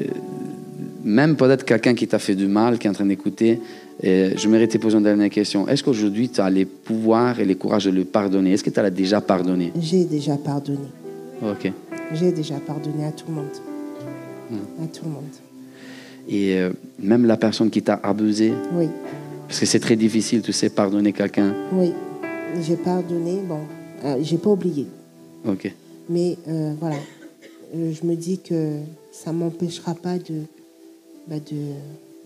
S1: même peut-être quelqu'un qui t'a fait du mal, qui est en train d'écouter. Je mérite de te poser une dernière question. Est-ce qu'aujourd'hui, tu as les pouvoirs et le courage de le pardonner? Est-ce que tu l'as déjà pardonné?
S2: J'ai déjà pardonné.
S1: Ok.
S2: J'ai déjà pardonné à tout le monde. À tout le monde.
S1: Et même la personne qui t'a abusé?
S2: Oui.
S1: Parce que c'est très difficile, tu sais, pardonner quelqu'un.
S2: Oui. J'ai pardonné. Bon, j'ai pas oublié.
S1: Ok.
S2: Mais voilà. Je me dis que ça m'empêchera pas de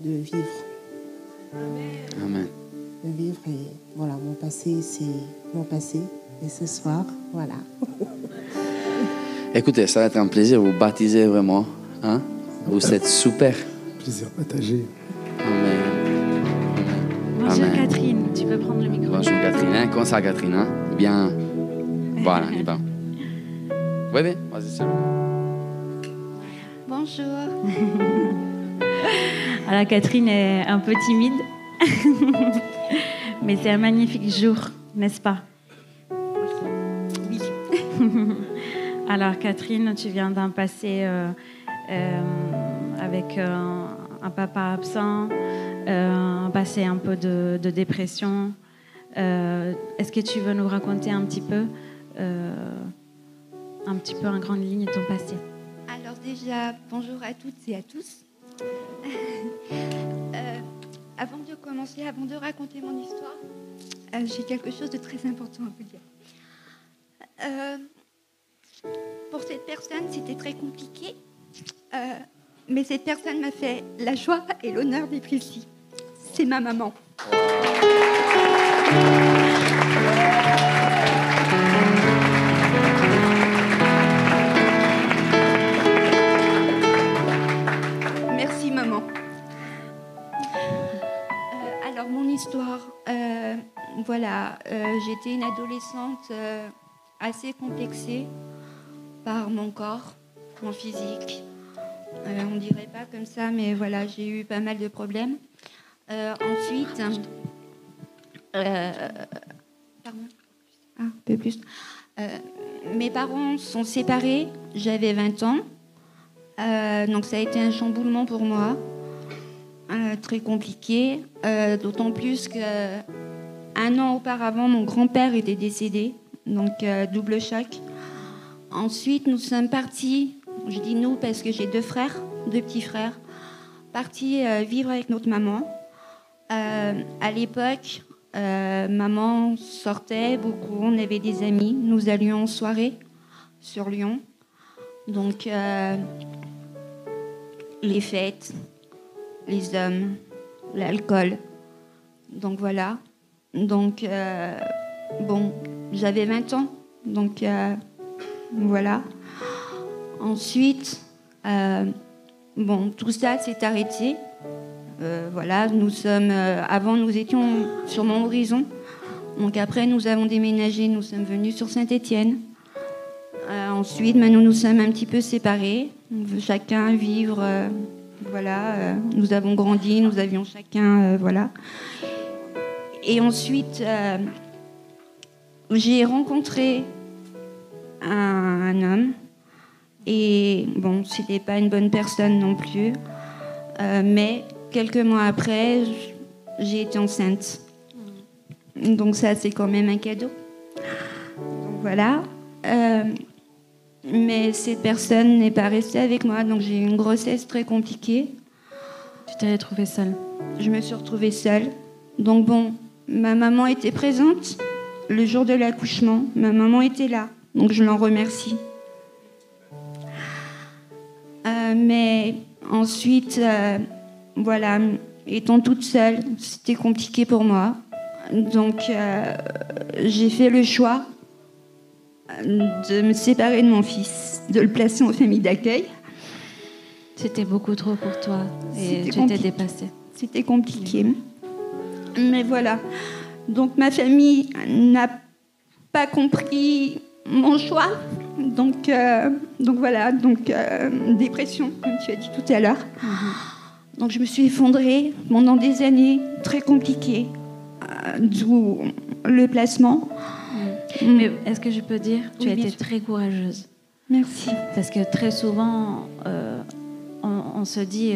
S2: vivre.
S1: Amen.
S2: De vivre et voilà, mon passé, c'est mon passé. Et ce soir, voilà.
S1: Écoutez, ça va être un plaisir de vous baptiser vraiment. Hein? Vous êtes super.
S3: Plaisir partagé.
S1: Amen.
S4: Bonjour
S1: Amen.
S4: Catherine, tu peux prendre le micro.
S1: Bonjour Catherine. Hein? Comment ça Catherine? Hein? Bien. Voilà, il va. Oui, oui, vas-y, c'est
S4: Bonjour. Alors Catherine est un peu timide, mais c'est un magnifique jour, n'est-ce pas? Oui. Alors Catherine, tu viens d'un passé avec un papa absent, un passé un peu de dépression. Est-ce que tu veux nous raconter un petit peu en grande ligne ton passé?
S5: Alors déjà, bonjour à toutes et à tous. Avant de commencer, avant de raconter mon histoire, j'ai quelque chose de très important à vous dire. Pour cette personne, c'était très compliqué, mais cette personne m'a fait la joie et l'honneur d'être ici. C'est ma maman. Merci maman. Alors mon histoire, voilà, j'étais une adolescente assez complexée par mon corps, mon physique. On dirait pas comme ça, mais voilà, j'ai eu pas mal de problèmes. Ensuite, pardon, un peu plus. Mes parents sont séparés, j'avais 20 ans. Donc ça a été un chamboulement pour moi, très compliqué, d'autant plus qu'un an auparavant, mon grand-père était décédé, donc double choc. Ensuite, nous sommes partis, je dis nous parce que j'ai deux petits frères, partis vivre avec notre maman. À l'époque, maman sortait beaucoup, on avait des amis, nous allions en soirée sur Lyon. Donc, les fêtes, les hommes, l'alcool. Donc, voilà. Donc, bon, j'avais 20 ans. Donc, voilà. Ensuite, bon, tout ça s'est arrêté. Voilà, nous sommes... avant, nous étions sur Montbrison. Donc, après, nous avons déménagé. Nous sommes venus sur Saint-Étienne. Ensuite, maintenant, nous sommes un petit peu séparés. On veut chacun vivre, voilà. Nous avons grandi, nous avions chacun, voilà. Et ensuite, j'ai rencontré un homme. Et bon, c'était pas une bonne personne non plus. Mais quelques mois après, j'ai été enceinte. Donc ça, c'est quand même un cadeau. Donc voilà. Mais cette personne n'est pas restée avec moi, donc j'ai eu une grossesse très compliquée.
S4: Tu t'es retrouvée seule?
S5: Je me suis retrouvée seule. Donc bon, ma maman était présente le jour de l'accouchement. Ma maman était là, donc je l'en remercie. Mais ensuite, voilà, étant toute seule, c'était compliqué pour moi. Donc j'ai fait le choix de me séparer de mon fils, de le placer en famille d'accueil.
S4: C'était beaucoup trop pour toi et tu t'es dépassée.
S5: C'était compliqué. Mais voilà. Donc ma famille n'a pas compris mon choix. Donc voilà. Donc dépression, comme tu as dit tout à l'heure. Donc je me suis effondrée pendant des années très compliquées. D'où le placement.
S4: Mais est-ce que je peux dire, tu
S5: Oui,
S4: as été
S5: bien sûr.
S4: très courageuse.
S5: Merci.
S4: Parce que très souvent, on se dit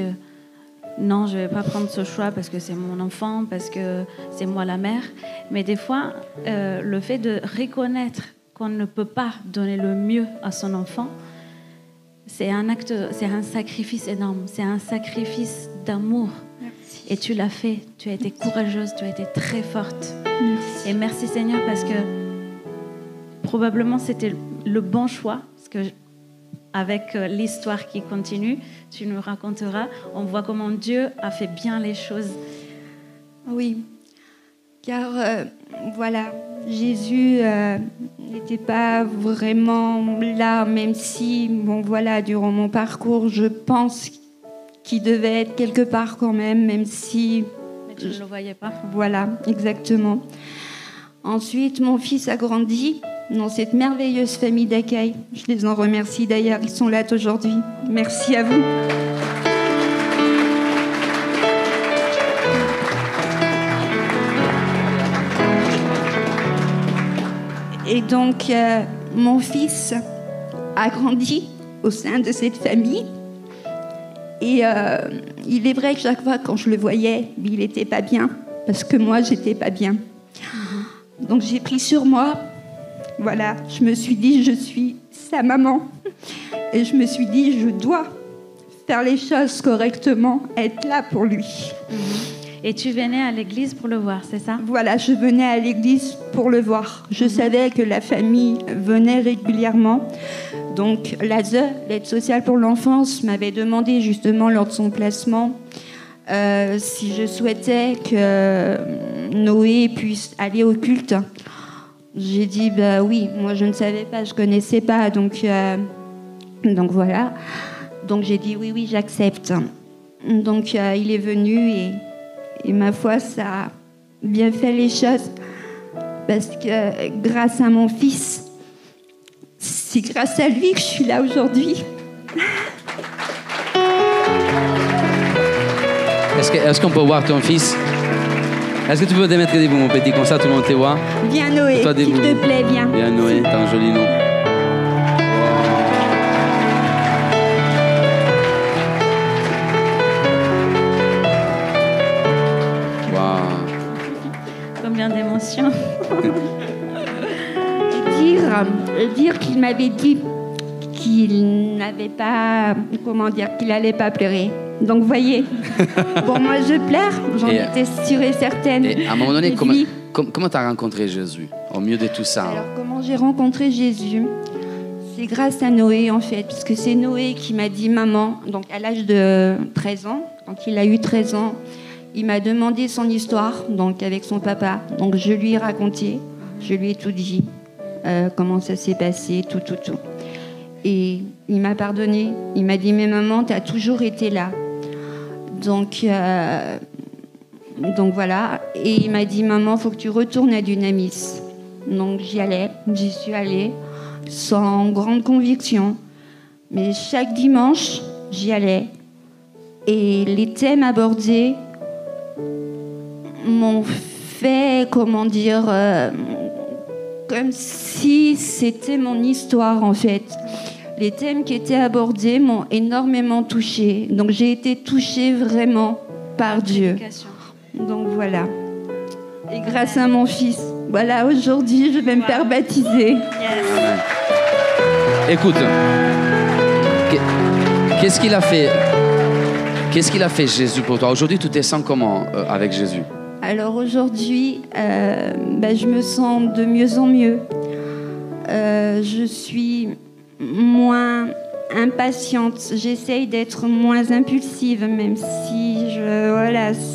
S4: non, je ne vais pas prendre ce choix parce que c'est mon enfant, parce que c'est moi la mère. Mais des fois, le fait de reconnaître qu'on ne peut pas donner le mieux à son enfant, c'est un acte, c'est un sacrifice énorme, c'est un sacrifice d'amour.
S5: Merci.
S4: Et tu l'as fait, tu as été courageuse, tu as été très forte.
S5: Merci.
S4: Et merci Seigneur parce que probablement c'était le bon choix, parce que avec l'histoire qui continue, tu nous raconteras, on voit comment Dieu a fait bien les choses.
S5: Oui, car voilà, Jésus n'était pas vraiment là, même si, bon voilà, durant mon parcours, je pense qu'il devait être quelque part quand même si...
S4: Mais tu ne le voyais pas.
S5: Voilà, exactement. Ensuite, mon fils a grandi dans cette merveilleuse famille d'accueil. Je les en remercie d'ailleurs, ils sont là aujourd'hui. Merci à vous. Et donc, mon fils a grandi au sein de cette famille. Et il est vrai que chaque fois quand je le voyais, il n'était pas bien, parce que moi, j'étais pas bien. Donc j'ai pris sur moi, voilà, je me suis dit, je suis sa maman. Et je me suis dit, je dois faire les choses correctement, être là pour lui.
S4: Et tu venais à l'église pour le voir, c'est ça?
S5: Voilà, je venais à l'église pour le voir. Je savais que la famille venait régulièrement. Donc l'ASE, l'aide sociale pour l'enfance, m'avait demandé justement lors de son placement si je souhaitais que Noé puisse aller au culte. J'ai dit bah oui, moi je ne savais pas, je connaissais pas, donc voilà. Donc j'ai dit oui, j'accepte. Donc il est venu et ma foi, ça a bien fait les choses parce que grâce à mon fils, c'est grâce à lui que je suis là aujourd'hui.
S1: Est-ce qu'on peut voir ton fils? Est-ce que tu peux te mettre debout, mon petit, comme ça tout le monde te voit?
S5: Viens Noé, s'il te plaît, viens.
S1: Viens Noé, t'as un joli nom.
S4: Combien d'émotions.
S5: Dire qu'il m'avait dit qu'il n'avait pas, qu'il n'allait pas pleurer. Donc, vous voyez, bon, moi, je pleure, j'en étais sûre et certaine.
S1: Et à un moment donné, comment tu as rencontré Jésus au milieu de tout ça?
S5: Alors, comment j'ai rencontré Jésus? C'est grâce à Noé, en fait, puisque c'est Noé qui m'a dit, maman, donc à l'âge de 13 ans, quand il a eu 13 ans, il m'a demandé son histoire, donc avec son papa. Donc, je lui ai raconté, je lui ai tout dit, comment ça s'est passé, tout. Et il m'a pardonné. Il m'a dit, mais maman, tu as toujours été là. Donc voilà. Et il m'a dit, maman, il faut que tu retournes à Dunamis. Donc j'y suis allée, sans grande conviction. Mais chaque dimanche, j'y allais. Et les thèmes abordés m'ont fait, comme si c'était mon histoire, en fait. Les thèmes qui étaient abordés m'ont énormément touchée. Donc j'ai été touchée vraiment par Dieu. Donc voilà. Et grâce à mon fils, voilà, aujourd'hui, je vais me faire baptiser.
S1: Amen. Écoute, qu'est-ce qu'il a fait? Qu'est-ce qu'il a fait Jésus pour toi? Aujourd'hui, tu te sens comment avec Jésus?
S5: Alors aujourd'hui, je me sens de mieux en mieux. Je suis moins impatiente. J'essaye d'être moins impulsive, même si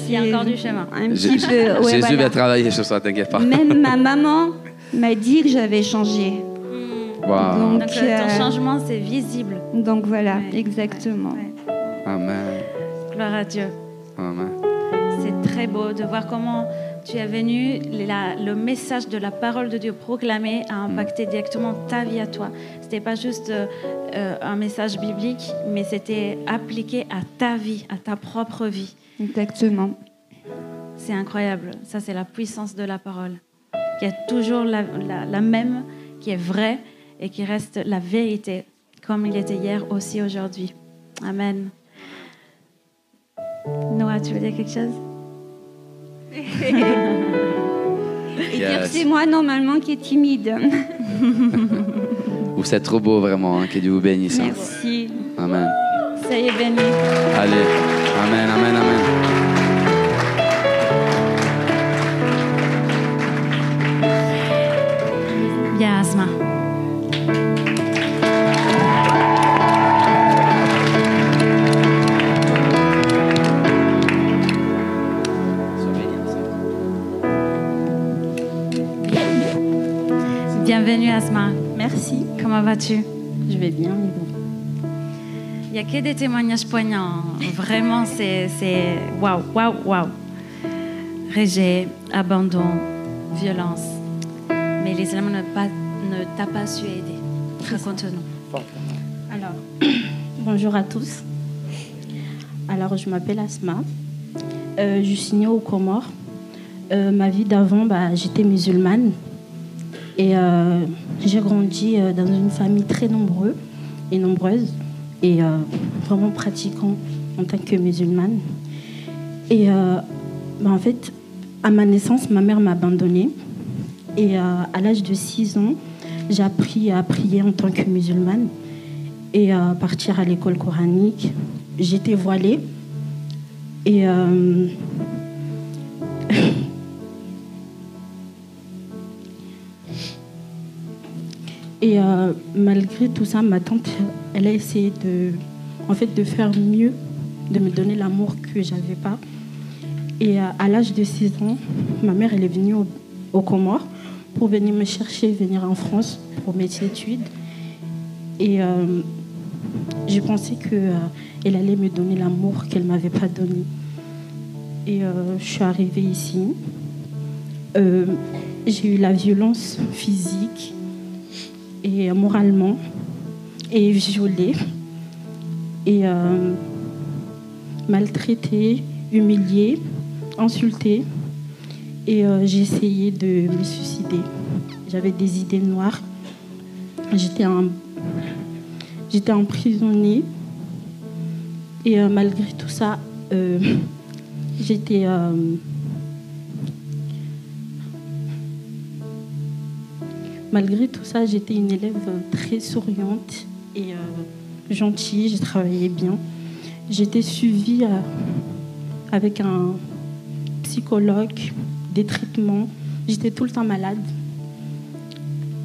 S5: il y
S4: a encore du chemin.
S5: Un petit peu.
S1: Jésus va travailler sur ça, t'inquiète pas.
S5: Même ma maman m'a dit que j'avais changé.
S1: Wow.
S4: Donc ton changement, c'est visible.
S5: Donc voilà, exactement.
S4: Ouais.
S1: Amen.
S4: Gloire à Dieu.
S1: Amen.
S4: C'est très beau de voir comment tu es venu, le message de la parole de Dieu proclamé a impacté directement ta vie à toi. Ce n'était pas juste un message biblique, mais c'était appliqué à ta vie, à ta propre vie.
S5: Exactement.
S4: C'est incroyable. Ça, c'est la puissance de la parole, qui est toujours la même, qui est vraie et qui reste la vérité, comme il était hier, aussi aujourd'hui. Amen. Noah, tu veux dire quelque chose?
S5: Et dire c'est moi normalement qui est timide.
S1: Vous êtes trop beau vraiment, hein, que Dieu vous bénisse.
S5: Merci.
S1: Amen.
S4: Ça y est, béni.
S1: Allez, amen, amen, amen.
S4: Bien, Asma. Bienvenue Asma.
S6: Merci.
S4: Comment vas-tu?
S6: Je vais bien.
S4: Il n'y a que des témoignages poignants. Vraiment, c'est waouh, waouh, waouh. Rejet, abandon, violence. Mais l'islam ne t'a pas su aider. Raconte-nous.
S6: Alors, bonjour à tous. Alors, je m'appelle Asma. Je suis née aux Comores. Ma vie d'avant, j'étais musulmane. Et j'ai grandi dans une famille très nombreuse et vraiment pratiquant en tant que musulmane. Et en fait, à ma naissance, ma mère m'a abandonnée. Et à l'âge de 6 ans, j'ai appris à prier en tant que musulmane et à partir à l'école coranique. J'étais voilée et et malgré tout ça, ma tante, elle a essayé de faire mieux, de me donner l'amour que j'avais pas. Et à l'âge de 6 ans, ma mère, elle est venue aux Comores pour venir me chercher, venir en France pour mes études. Et j'ai pensé qu'elle allait me donner l'amour qu'elle ne m'avait pas donné. Et je suis arrivée ici. J'ai eu la violence physique et moralement, et violée, et maltraitée, humiliée, insultée. Et j'ai essayé de me suicider. J'avais des idées noires. J'étais emprisonnée. Et malgré tout ça, j'étais... Malgré tout ça, j'étais une élève très souriante et gentille. Je travaillais bien. J'étais suivie avec un psychologue, des traitements. J'étais tout le temps malade.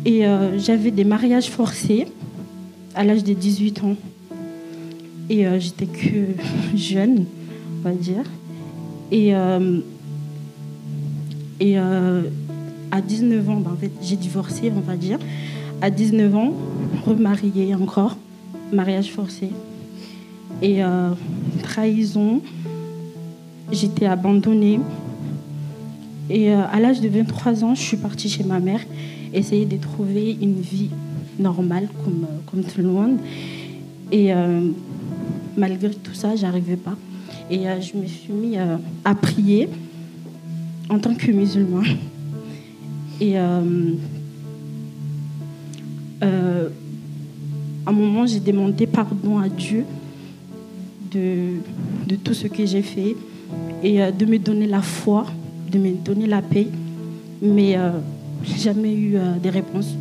S6: Et j'avais des mariages forcés à l'âge de 18 ans. Et j'étais que jeune, on va dire. Et à 19 ans, en fait, j'ai divorcé, on va dire. À 19 ans, remariée encore, mariage forcé. Et trahison, j'étais abandonnée. Et à l'âge de 23 ans, je suis partie chez ma mère, essayer de trouver une vie normale, comme tout le monde. Et malgré tout ça, j'arrivais pas. Et je me suis mis à prier en tant que musulman. Et à un moment, j'ai demandé pardon à Dieu de tout ce que j'ai fait et de me donner la foi, de me donner la paix. Mais j'ai jamais eu de réponse.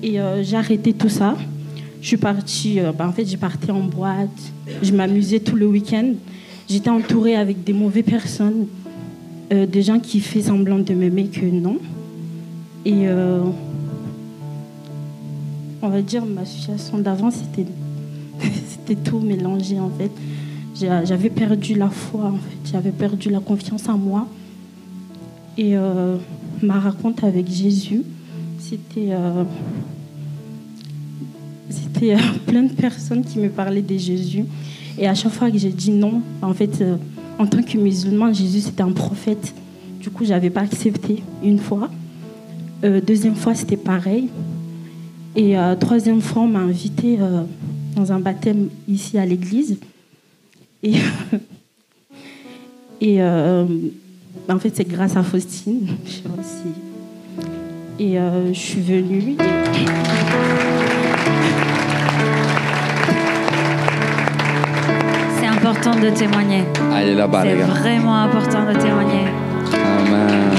S6: Et j'ai arrêté tout ça. Je suis partie, en fait, j'ai parti en boîte. Je m'amusais tout le week-end. J'étais entourée avec des mauvaises personnes, des gens qui font semblant de m'aimer que non. Et on va dire, ma situation d'avant, c'était tout mélangé, en fait. J'avais perdu la foi, en fait. J'avais perdu la confiance en moi. Et ma rencontre avec Jésus, c'était j'écoutais plein de personnes qui me parlaient de Jésus. Et à chaque fois que j'ai dit non, en fait, en tant que musulman, Jésus, c'était un prophète. Du coup, je n'avais pas accepté une fois. Deuxième fois, c'était pareil. Et troisième fois, on m'a invité dans un baptême ici à l'église. Et, en fait, c'est grâce à Faustine. Je sais pas si... Et je suis venue.
S4: C'est important de témoigner.
S1: Allez là-bas, les gars.
S4: C'est vraiment important de témoigner.
S1: Amen.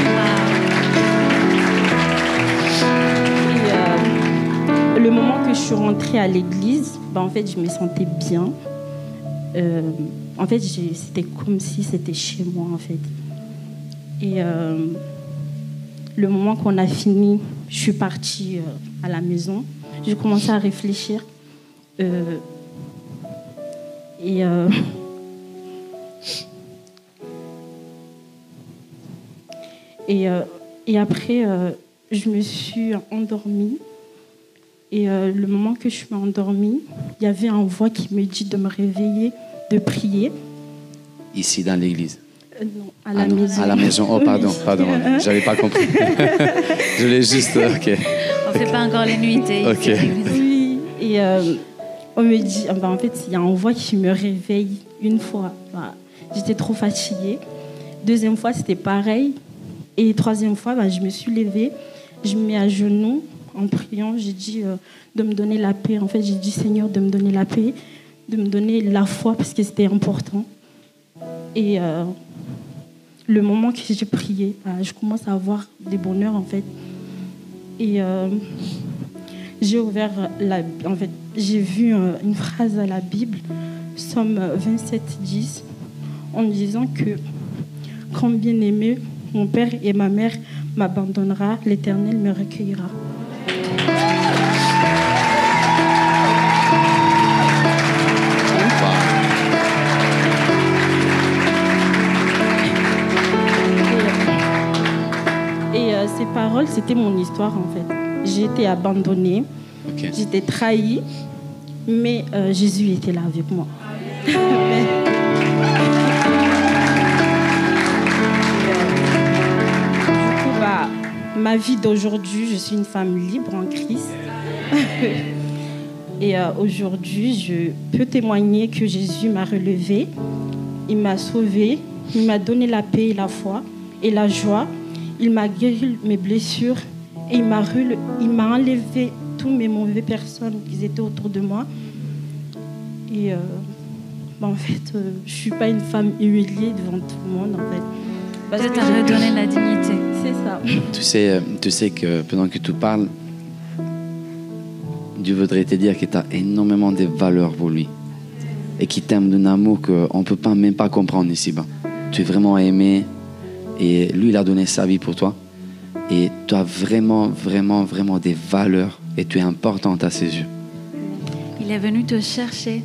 S6: Et, le moment que je suis rentrée à l'église, en fait, je me sentais bien. En fait, c'était comme si c'était chez moi, en fait. Et le moment qu'on a fini, je suis partie à la maison. J'ai commencé à réfléchir. Et après, je me suis endormie. Et le moment que je suis endormie, il y avait une voix qui me dit de me réveiller, de prier.
S1: Ici, dans l'église?
S6: Non, à la maison.
S1: À la maison. Oh, pardon. J'avais pas compris. Je voulais juste... OK.
S4: On fait pas encore les nuitées.
S1: OK.
S6: Oui, et on me dit... en fait, il y a une voix qui me réveille une fois. J'étais trop fatiguée. Deuxième fois, c'était pareil. Et troisième fois, je me suis levée. Je me mets à genoux en priant. J'ai dit de me donner la paix. En fait, j'ai dit, Seigneur, de me donner la paix, de me donner la foi, parce que c'était important. Et le moment que j'ai prié, je commence à avoir des bonheurs, en fait. Et j'ai ouvert en fait, j'ai vu une phrase à la Bible, Psaume 27, 10, en disant que quand bien aimé, mon père et ma mère m'abandonnera, l'Éternel me recueillera. Ces paroles, c'était mon histoire, en fait. J'ai été abandonnée, J'étais trahie, mais Jésus était là avec moi. Du coup, ma vie d'aujourd'hui, je suis une femme libre en Christ. Et aujourd'hui, je peux témoigner que Jésus m'a relevée, il m'a sauvée, il m'a donné la paix et la foi et la joie. Il m'a guéri mes blessures et il m'a enlevé toutes mes mauvaises personnes qui étaient autour de moi. Et en fait, je ne suis pas une femme humiliée devant tout le monde, en fait.
S4: Parce que tu as redonné la dignité.
S6: C'est ça.
S1: Tu sais que pendant que tu parles, Dieu voudrait te dire que tu as énormément de valeur pour lui et qu'il t'aime d'un amour qu'on ne peut même pas comprendre ici-bas. Tu es vraiment aimé. Et lui, il a donné sa vie pour toi. Et tu as vraiment, vraiment, vraiment des valeurs. Et tu es importante à ses yeux.
S4: Il est venu te chercher.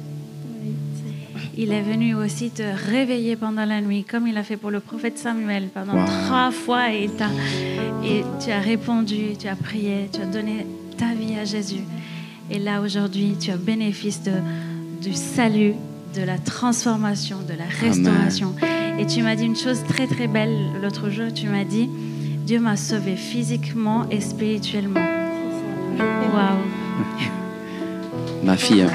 S4: Il est venu aussi te réveiller pendant la nuit, comme il a fait pour le prophète Samuel pendant 3 fois. Et tu as répondu, tu as prié, tu as donné ta vie à Jésus. Et là, aujourd'hui, tu as bénéfice du salut, de la transformation, de la restauration. Amen. Et tu m'as dit une chose très très belle l'autre jour. Tu m'as dit, Dieu m'a sauvée physiquement et spirituellement. Waouh.
S1: Ma fille.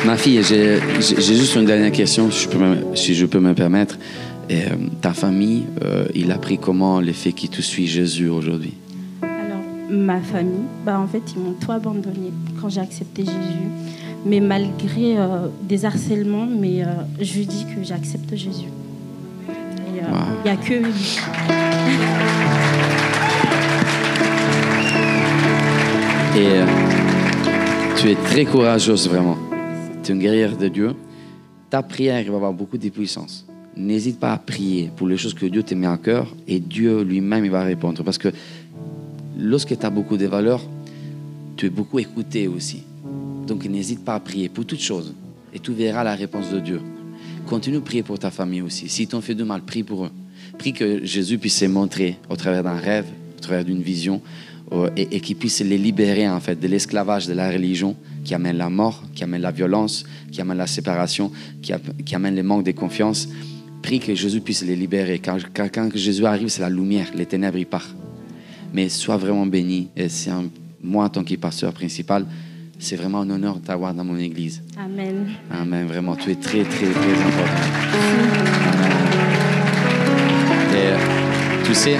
S1: Ma fille, j'ai juste une dernière question, si je peux me permettre. Et, ta famille, il a pris comment le fait qu'il te suit Jésus aujourd'hui?
S6: Alors, ma famille, en fait, ils m'ont tout abandonné quand j'ai accepté Jésus. Mais malgré des harcèlements, je lui dis que j'accepte Jésus. Et il n'y a que lui.
S1: Et tu es très courageuse, vraiment. Tu es une guerrière de Dieu. Ta prière va avoir beaucoup de puissance. N'hésite pas à prier pour les choses que Dieu te met à cœur et Dieu lui-même il va répondre. Parce que lorsque tu as beaucoup de valeurs, tu es beaucoup écouté aussi. Donc n'hésite pas à prier pour toutes choses et tu verras la réponse de Dieu. Continue de prier pour ta famille aussi. Si t'ont fait du mal, prie pour eux. Prie que Jésus puisse se montrer au travers d'un rêve, au travers d'une vision, et qui puisse les libérer en fait de l'esclavage de la religion qui amène la mort, qui amène la violence, qui amène la séparation, qui amène le manque de confiance. Prie que Jésus puisse les libérer. Quand Jésus arrive, c'est la lumière, les ténèbres y partent. Mais sois vraiment béni. Et moi, en tant que pasteur principal, c'est vraiment un honneur de t'avoir dans mon église.
S6: Amen.
S1: Amen. Vraiment, tu es très, très, très important. Et tu sais,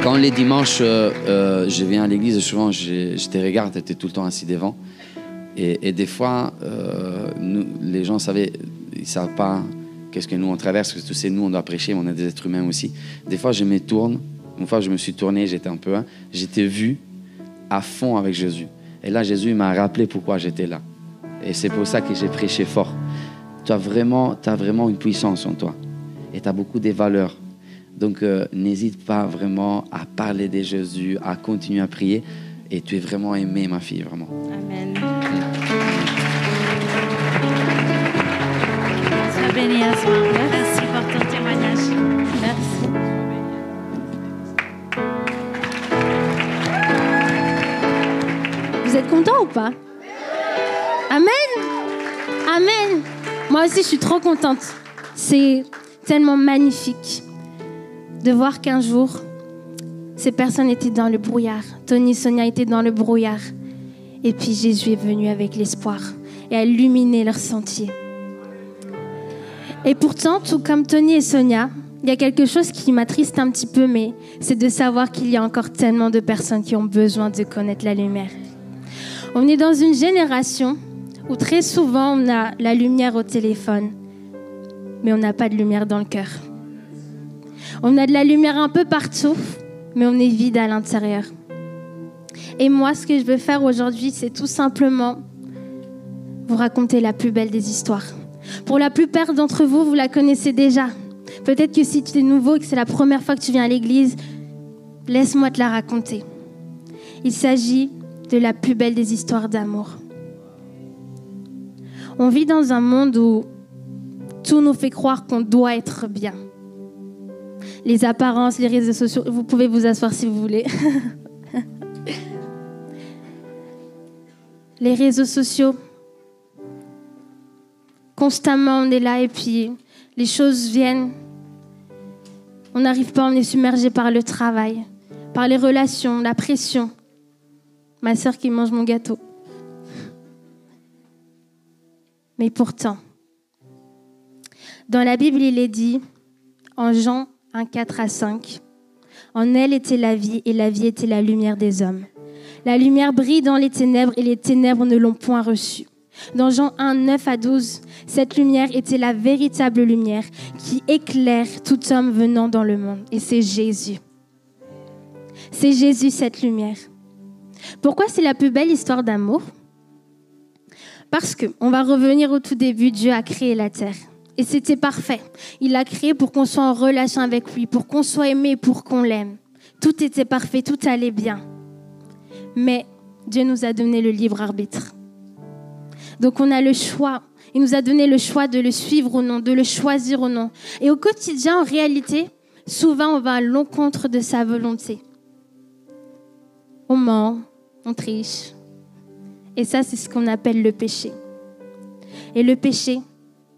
S1: quand les dimanches, je viens à l'église, souvent, je te regarde, tu es tout le temps assis devant. Et des fois, les gens ils ne savent pas qu'est-ce que nous, on traverse. Parce que tu sais, nous, on doit prêcher, mais on est des êtres humains aussi. Des fois, je me tourne. Une fois, je me suis tourné, j'étais vu à fond avec Jésus. Et là, Jésus m'a rappelé pourquoi j'étais là. Et c'est pour ça que j'ai prêché fort. Tu as vraiment une puissance en toi. Et tu as beaucoup de valeurs. Donc, n'hésite pas vraiment à parler de Jésus, à continuer à prier. Et tu es vraiment aimée, ma fille, vraiment.
S6: Amen.
S4: Sois bénie, Asma. Merci pour ton témoignage.
S6: Merci.
S7: Vous êtes contents ou pas? Amen. Amen. Moi aussi, je suis trop contente. C'est tellement magnifique de voir qu'un jour, ces personnes étaient dans le brouillard. Tony et Sonia étaient dans le brouillard. Et puis Jésus est venu avec l'espoir et a illuminé leur sentier. Et pourtant, tout comme Tony et Sonia, il y a quelque chose qui m'attriste un petit peu, mais c'est de savoir qu'il y a encore tellement de personnes qui ont besoin de connaître la lumière. On est dans une génération où très souvent on a la lumière au téléphone, mais on n'a pas de lumière dans le cœur. On a de la lumière un peu partout, mais on est vide à l'intérieur. Et moi, ce que je veux faire aujourd'hui, c'est tout simplement vous raconter la plus belle des histoires. Pour la plupart d'entre vous, vous la connaissez déjà. Peut-être que si tu es nouveau et que c'est la première fois que tu viens à l'église, laisse-moi te la raconter. Il s'agit de la plus belle des histoires d'amour. On vit dans un monde où tout nous fait croire qu'on doit être bien. Les apparences, les réseaux sociaux, vous pouvez vous asseoir si vous voulez. Les réseaux sociaux, constamment on est là et puis les choses viennent. On n'arrive pas, on est submergé par le travail, par les relations, la pression. Ma sœur qui mange mon gâteau. Mais pourtant, dans la Bible, il est dit, en Jean 1, 4 à 5, « En elle était la vie, et la vie était la lumière des hommes. La lumière brille dans les ténèbres, et les ténèbres ne l'ont point reçue. » Dans Jean 1, 9 à 12, « Cette lumière était la véritable lumière qui éclaire tout homme venant dans le monde. » Et c'est Jésus. C'est Jésus, cette lumière. Pourquoi c'est la plus belle histoire d'amour? Parce qu'on va revenir au tout début, Dieu a créé la terre. Et c'était parfait. Il l'a créé pour qu'on soit en relation avec lui, pour qu'on soit aimé, pour qu'on l'aime. Tout était parfait, tout allait bien. Mais Dieu nous a donné le libre arbitre. Donc on a le choix. Il nous a donné le choix de le suivre ou non, de le choisir ou non. Et au quotidien, en réalité, souvent on va à l'encontre de sa volonté. On ment, on triche. Et ça, c'est ce qu'on appelle le péché. Et le péché,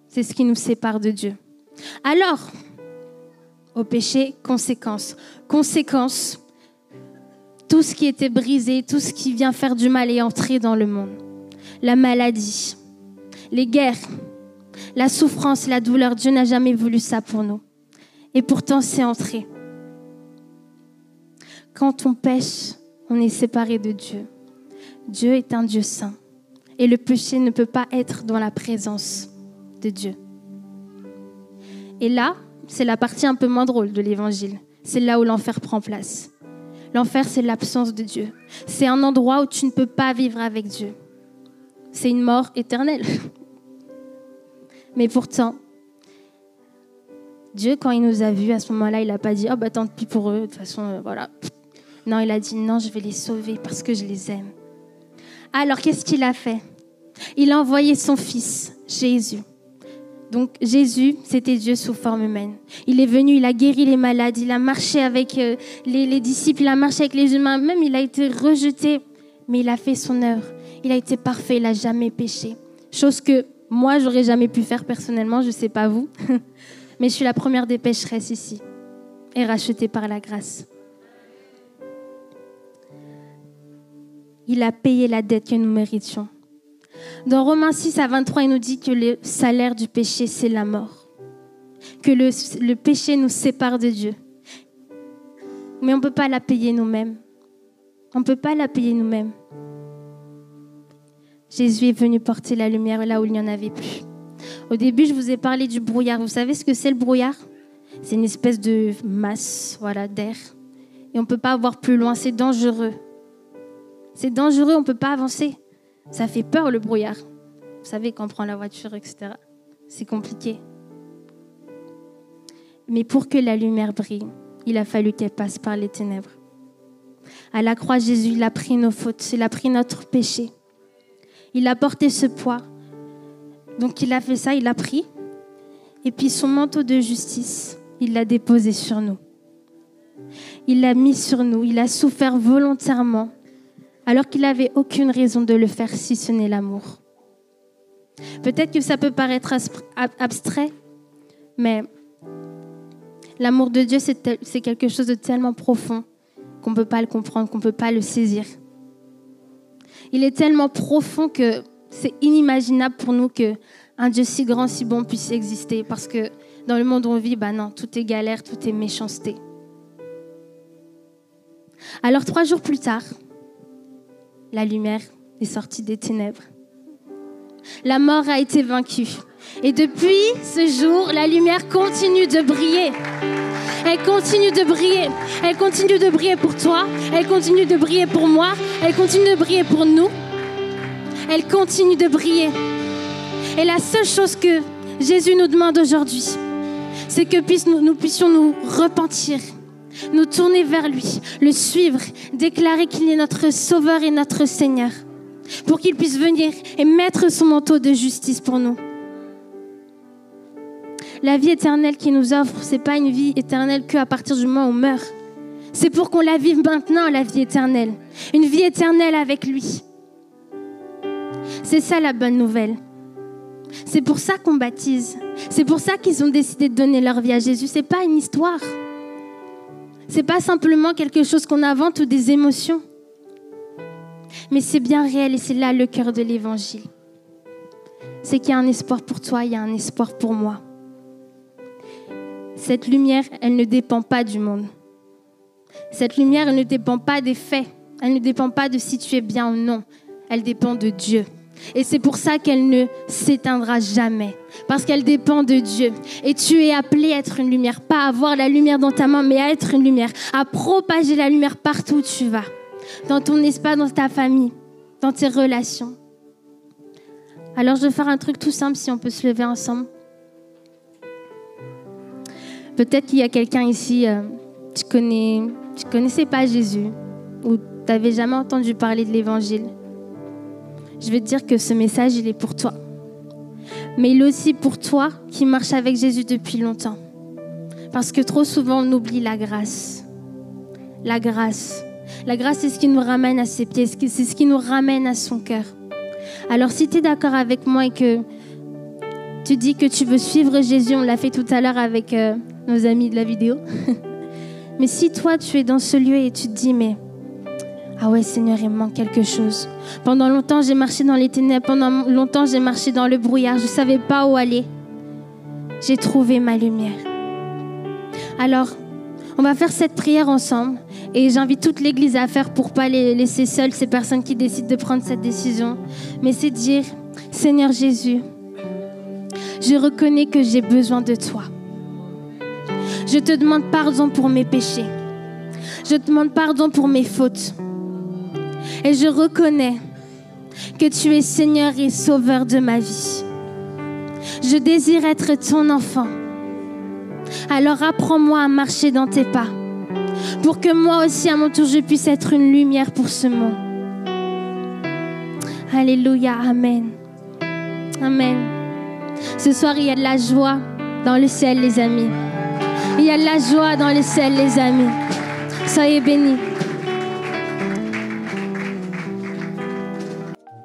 S7: c'est ce qui nous sépare de Dieu. Alors, au péché, conséquence. Conséquence, tout ce qui était brisé, tout ce qui vient faire du mal est entré dans le monde. La maladie, les guerres, la souffrance, la douleur. Dieu n'a jamais voulu ça pour nous. Et pourtant, c'est entré. Quand on pêche, on est séparé de Dieu. Dieu est un Dieu saint. Et le péché ne peut pas être dans la présence de Dieu. Et là, c'est la partie un peu moins drôle de l'évangile. C'est là où l'enfer prend place. L'enfer, c'est l'absence de Dieu. C'est un endroit où tu ne peux pas vivre avec Dieu. C'est une mort éternelle. Mais pourtant, Dieu, quand il nous a vus, à ce moment-là, il n'a pas dit « Oh, bah tant pis pour eux, de toute façon, voilà. » Non, il a dit « Non, je vais les sauver parce que je les aime. » Alors, qu'est-ce qu'il a fait? Il a envoyé son fils, Jésus, Donc Jésus, c'était Dieu sous forme humaine. Il est venu, il a guéri les malades, il a marché avec les disciples, il a marché avec les humains, même il a été rejeté, mais il a fait son œuvre. Il a été parfait, il n'a jamais péché. Chose que moi, j'aurais jamais pu faire personnellement, je ne sais pas vous, mais je suis la première des pécheresses ici, et rachetée par la grâce. Il a payé la dette que nous méritions. Dans Romains 6 à 23, il nous dit que le salaire du péché, c'est la mort. Que le péché nous sépare de Dieu. Mais on ne peut pas la payer nous-mêmes. On ne peut pas la payer nous-mêmes. Jésus est venu porter la lumière là où il n'y en avait plus. Au début, je vous ai parlé du brouillard. Vous savez ce que c'est le brouillard? C'est une espèce de masse, d'air. Et on ne peut pas voir plus loin. C'est dangereux. C'est dangereux, on ne peut pas avancer. Ça fait peur, le brouillard. Vous savez, quand on prend la voiture, etc. C'est compliqué. Mais pour que la lumière brille, il a fallu qu'elle passe par les ténèbres. À la croix, Jésus, il a pris nos fautes, il a pris notre péché. Il a porté ce poids. Donc il a fait ça, il a pris. Et puis son manteau de justice, il l'a déposé sur nous. Il l'a mis sur nous, il a souffert volontairement. Alors qu'il n'avait aucune raison de le faire si ce n'est l'amour. Peut-être que ça peut paraître abstrait, mais l'amour de Dieu, c'est quelque chose de tellement profond qu'on ne peut pas le comprendre, qu'on ne peut pas le saisir. Il est tellement profond que c'est inimaginable pour nous qu'un Dieu si grand, si bon puisse exister. Parce que dans le monde où on vit, non, tout est galère, tout est méchanceté. Alors 3 jours plus tard, la lumière est sortie des ténèbres. La mort a été vaincue. Et depuis ce jour, la lumière continue de briller. Elle continue de briller. Elle continue de briller pour toi. Elle continue de briller pour moi. Elle continue de briller pour nous. Elle continue de briller. Et la seule chose que Jésus nous demande aujourd'hui, c'est que nous puissions nous repentir, nous tourner vers lui, le suivre, déclarer qu'il est notre Sauveur et notre Seigneur, pour qu'il puisse venir et mettre son manteau de justice pour nous. La vie éternelle qu'il nous offre, ce n'est pas une vie éternelle qu'à partir du moment où on meurt. C'est pour qu'on la vive maintenant, la vie éternelle. Une vie éternelle avec lui. C'est ça la bonne nouvelle. C'est pour ça qu'on baptise. C'est pour ça qu'ils ont décidé de donner leur vie à Jésus. Ce n'est pas une histoire. Ce n'est pas simplement quelque chose qu'on invente ou des émotions. Mais c'est bien réel et c'est là le cœur de l'évangile. C'est qu'il y a un espoir pour toi, il y a un espoir pour moi. Cette lumière, elle ne dépend pas du monde. Cette lumière, elle ne dépend pas des faits. Elle ne dépend pas de si tu es bien ou non. Elle dépend de Dieu. Et c'est pour ça qu'elle ne s'éteindra jamais. Parce qu'elle dépend de Dieu. Et tu es appelé à être une lumière. Pas à avoir la lumière dans ta main, mais à être une lumière. À propager la lumière partout où tu vas. Dans ton espace, dans ta famille, dans tes relations. Alors je vais faire un truc tout simple si on peut se lever ensemble. Peut-être qu'il y a quelqu'un ici, tu connaissais pas Jésus ou tu n'avais jamais entendu parler de l'évangile. Je vais te dire que ce message, il est pour toi. Mais il est aussi pour toi qui marche avec Jésus depuis longtemps. Parce que trop souvent, on oublie la grâce. La grâce. La grâce, c'est ce qui nous ramène à ses pieds, c'est ce qui nous ramène à son cœur. Alors, si tu es d'accord avec moi et que tu dis que tu veux suivre Jésus, on l'a fait tout à l'heure avec nos amis de la vidéo. Mais si toi, tu es dans ce lieu et tu te dis, mais ah ouais, Seigneur, il me manque quelque chose. Pendant longtemps, j'ai marché dans les ténèbres. Pendant longtemps, j'ai marché dans le brouillard. Je ne savais pas où aller. J'ai trouvé ma lumière. Alors, on va faire cette prière ensemble. Et j'invite toute l'Église à faire pour ne pas les laisser seules, ces personnes qui décident de prendre cette décision. Mais c'est de dire, Seigneur Jésus, je reconnais que j'ai besoin de toi. Je te demande pardon pour mes péchés. Je te demande pardon pour mes fautes. Et je reconnais que tu es Seigneur et Sauveur de ma vie. Je désire être ton enfant. Alors apprends-moi à marcher dans tes pas, pour que moi aussi à mon tour je puisse être une lumière pour ce monde. Alléluia, Amen. Amen. Ce soir, il y a de la joie dans le ciel, les amis. Il y a de la joie dans le ciel, les amis. Soyez bénis.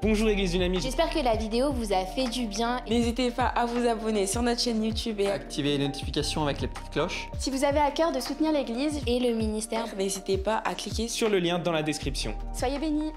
S8: Bonjour Église Dynamique.
S9: J'espère que la vidéo vous a fait du bien.
S10: N'hésitez pas à vous abonner sur notre chaîne YouTube et
S8: activer les notifications avec la petite cloche.
S9: Si vous avez à cœur de soutenir l'Église et le ministère,
S10: n'hésitez pas à cliquer
S8: sur le lien dans la description.
S9: Soyez bénis.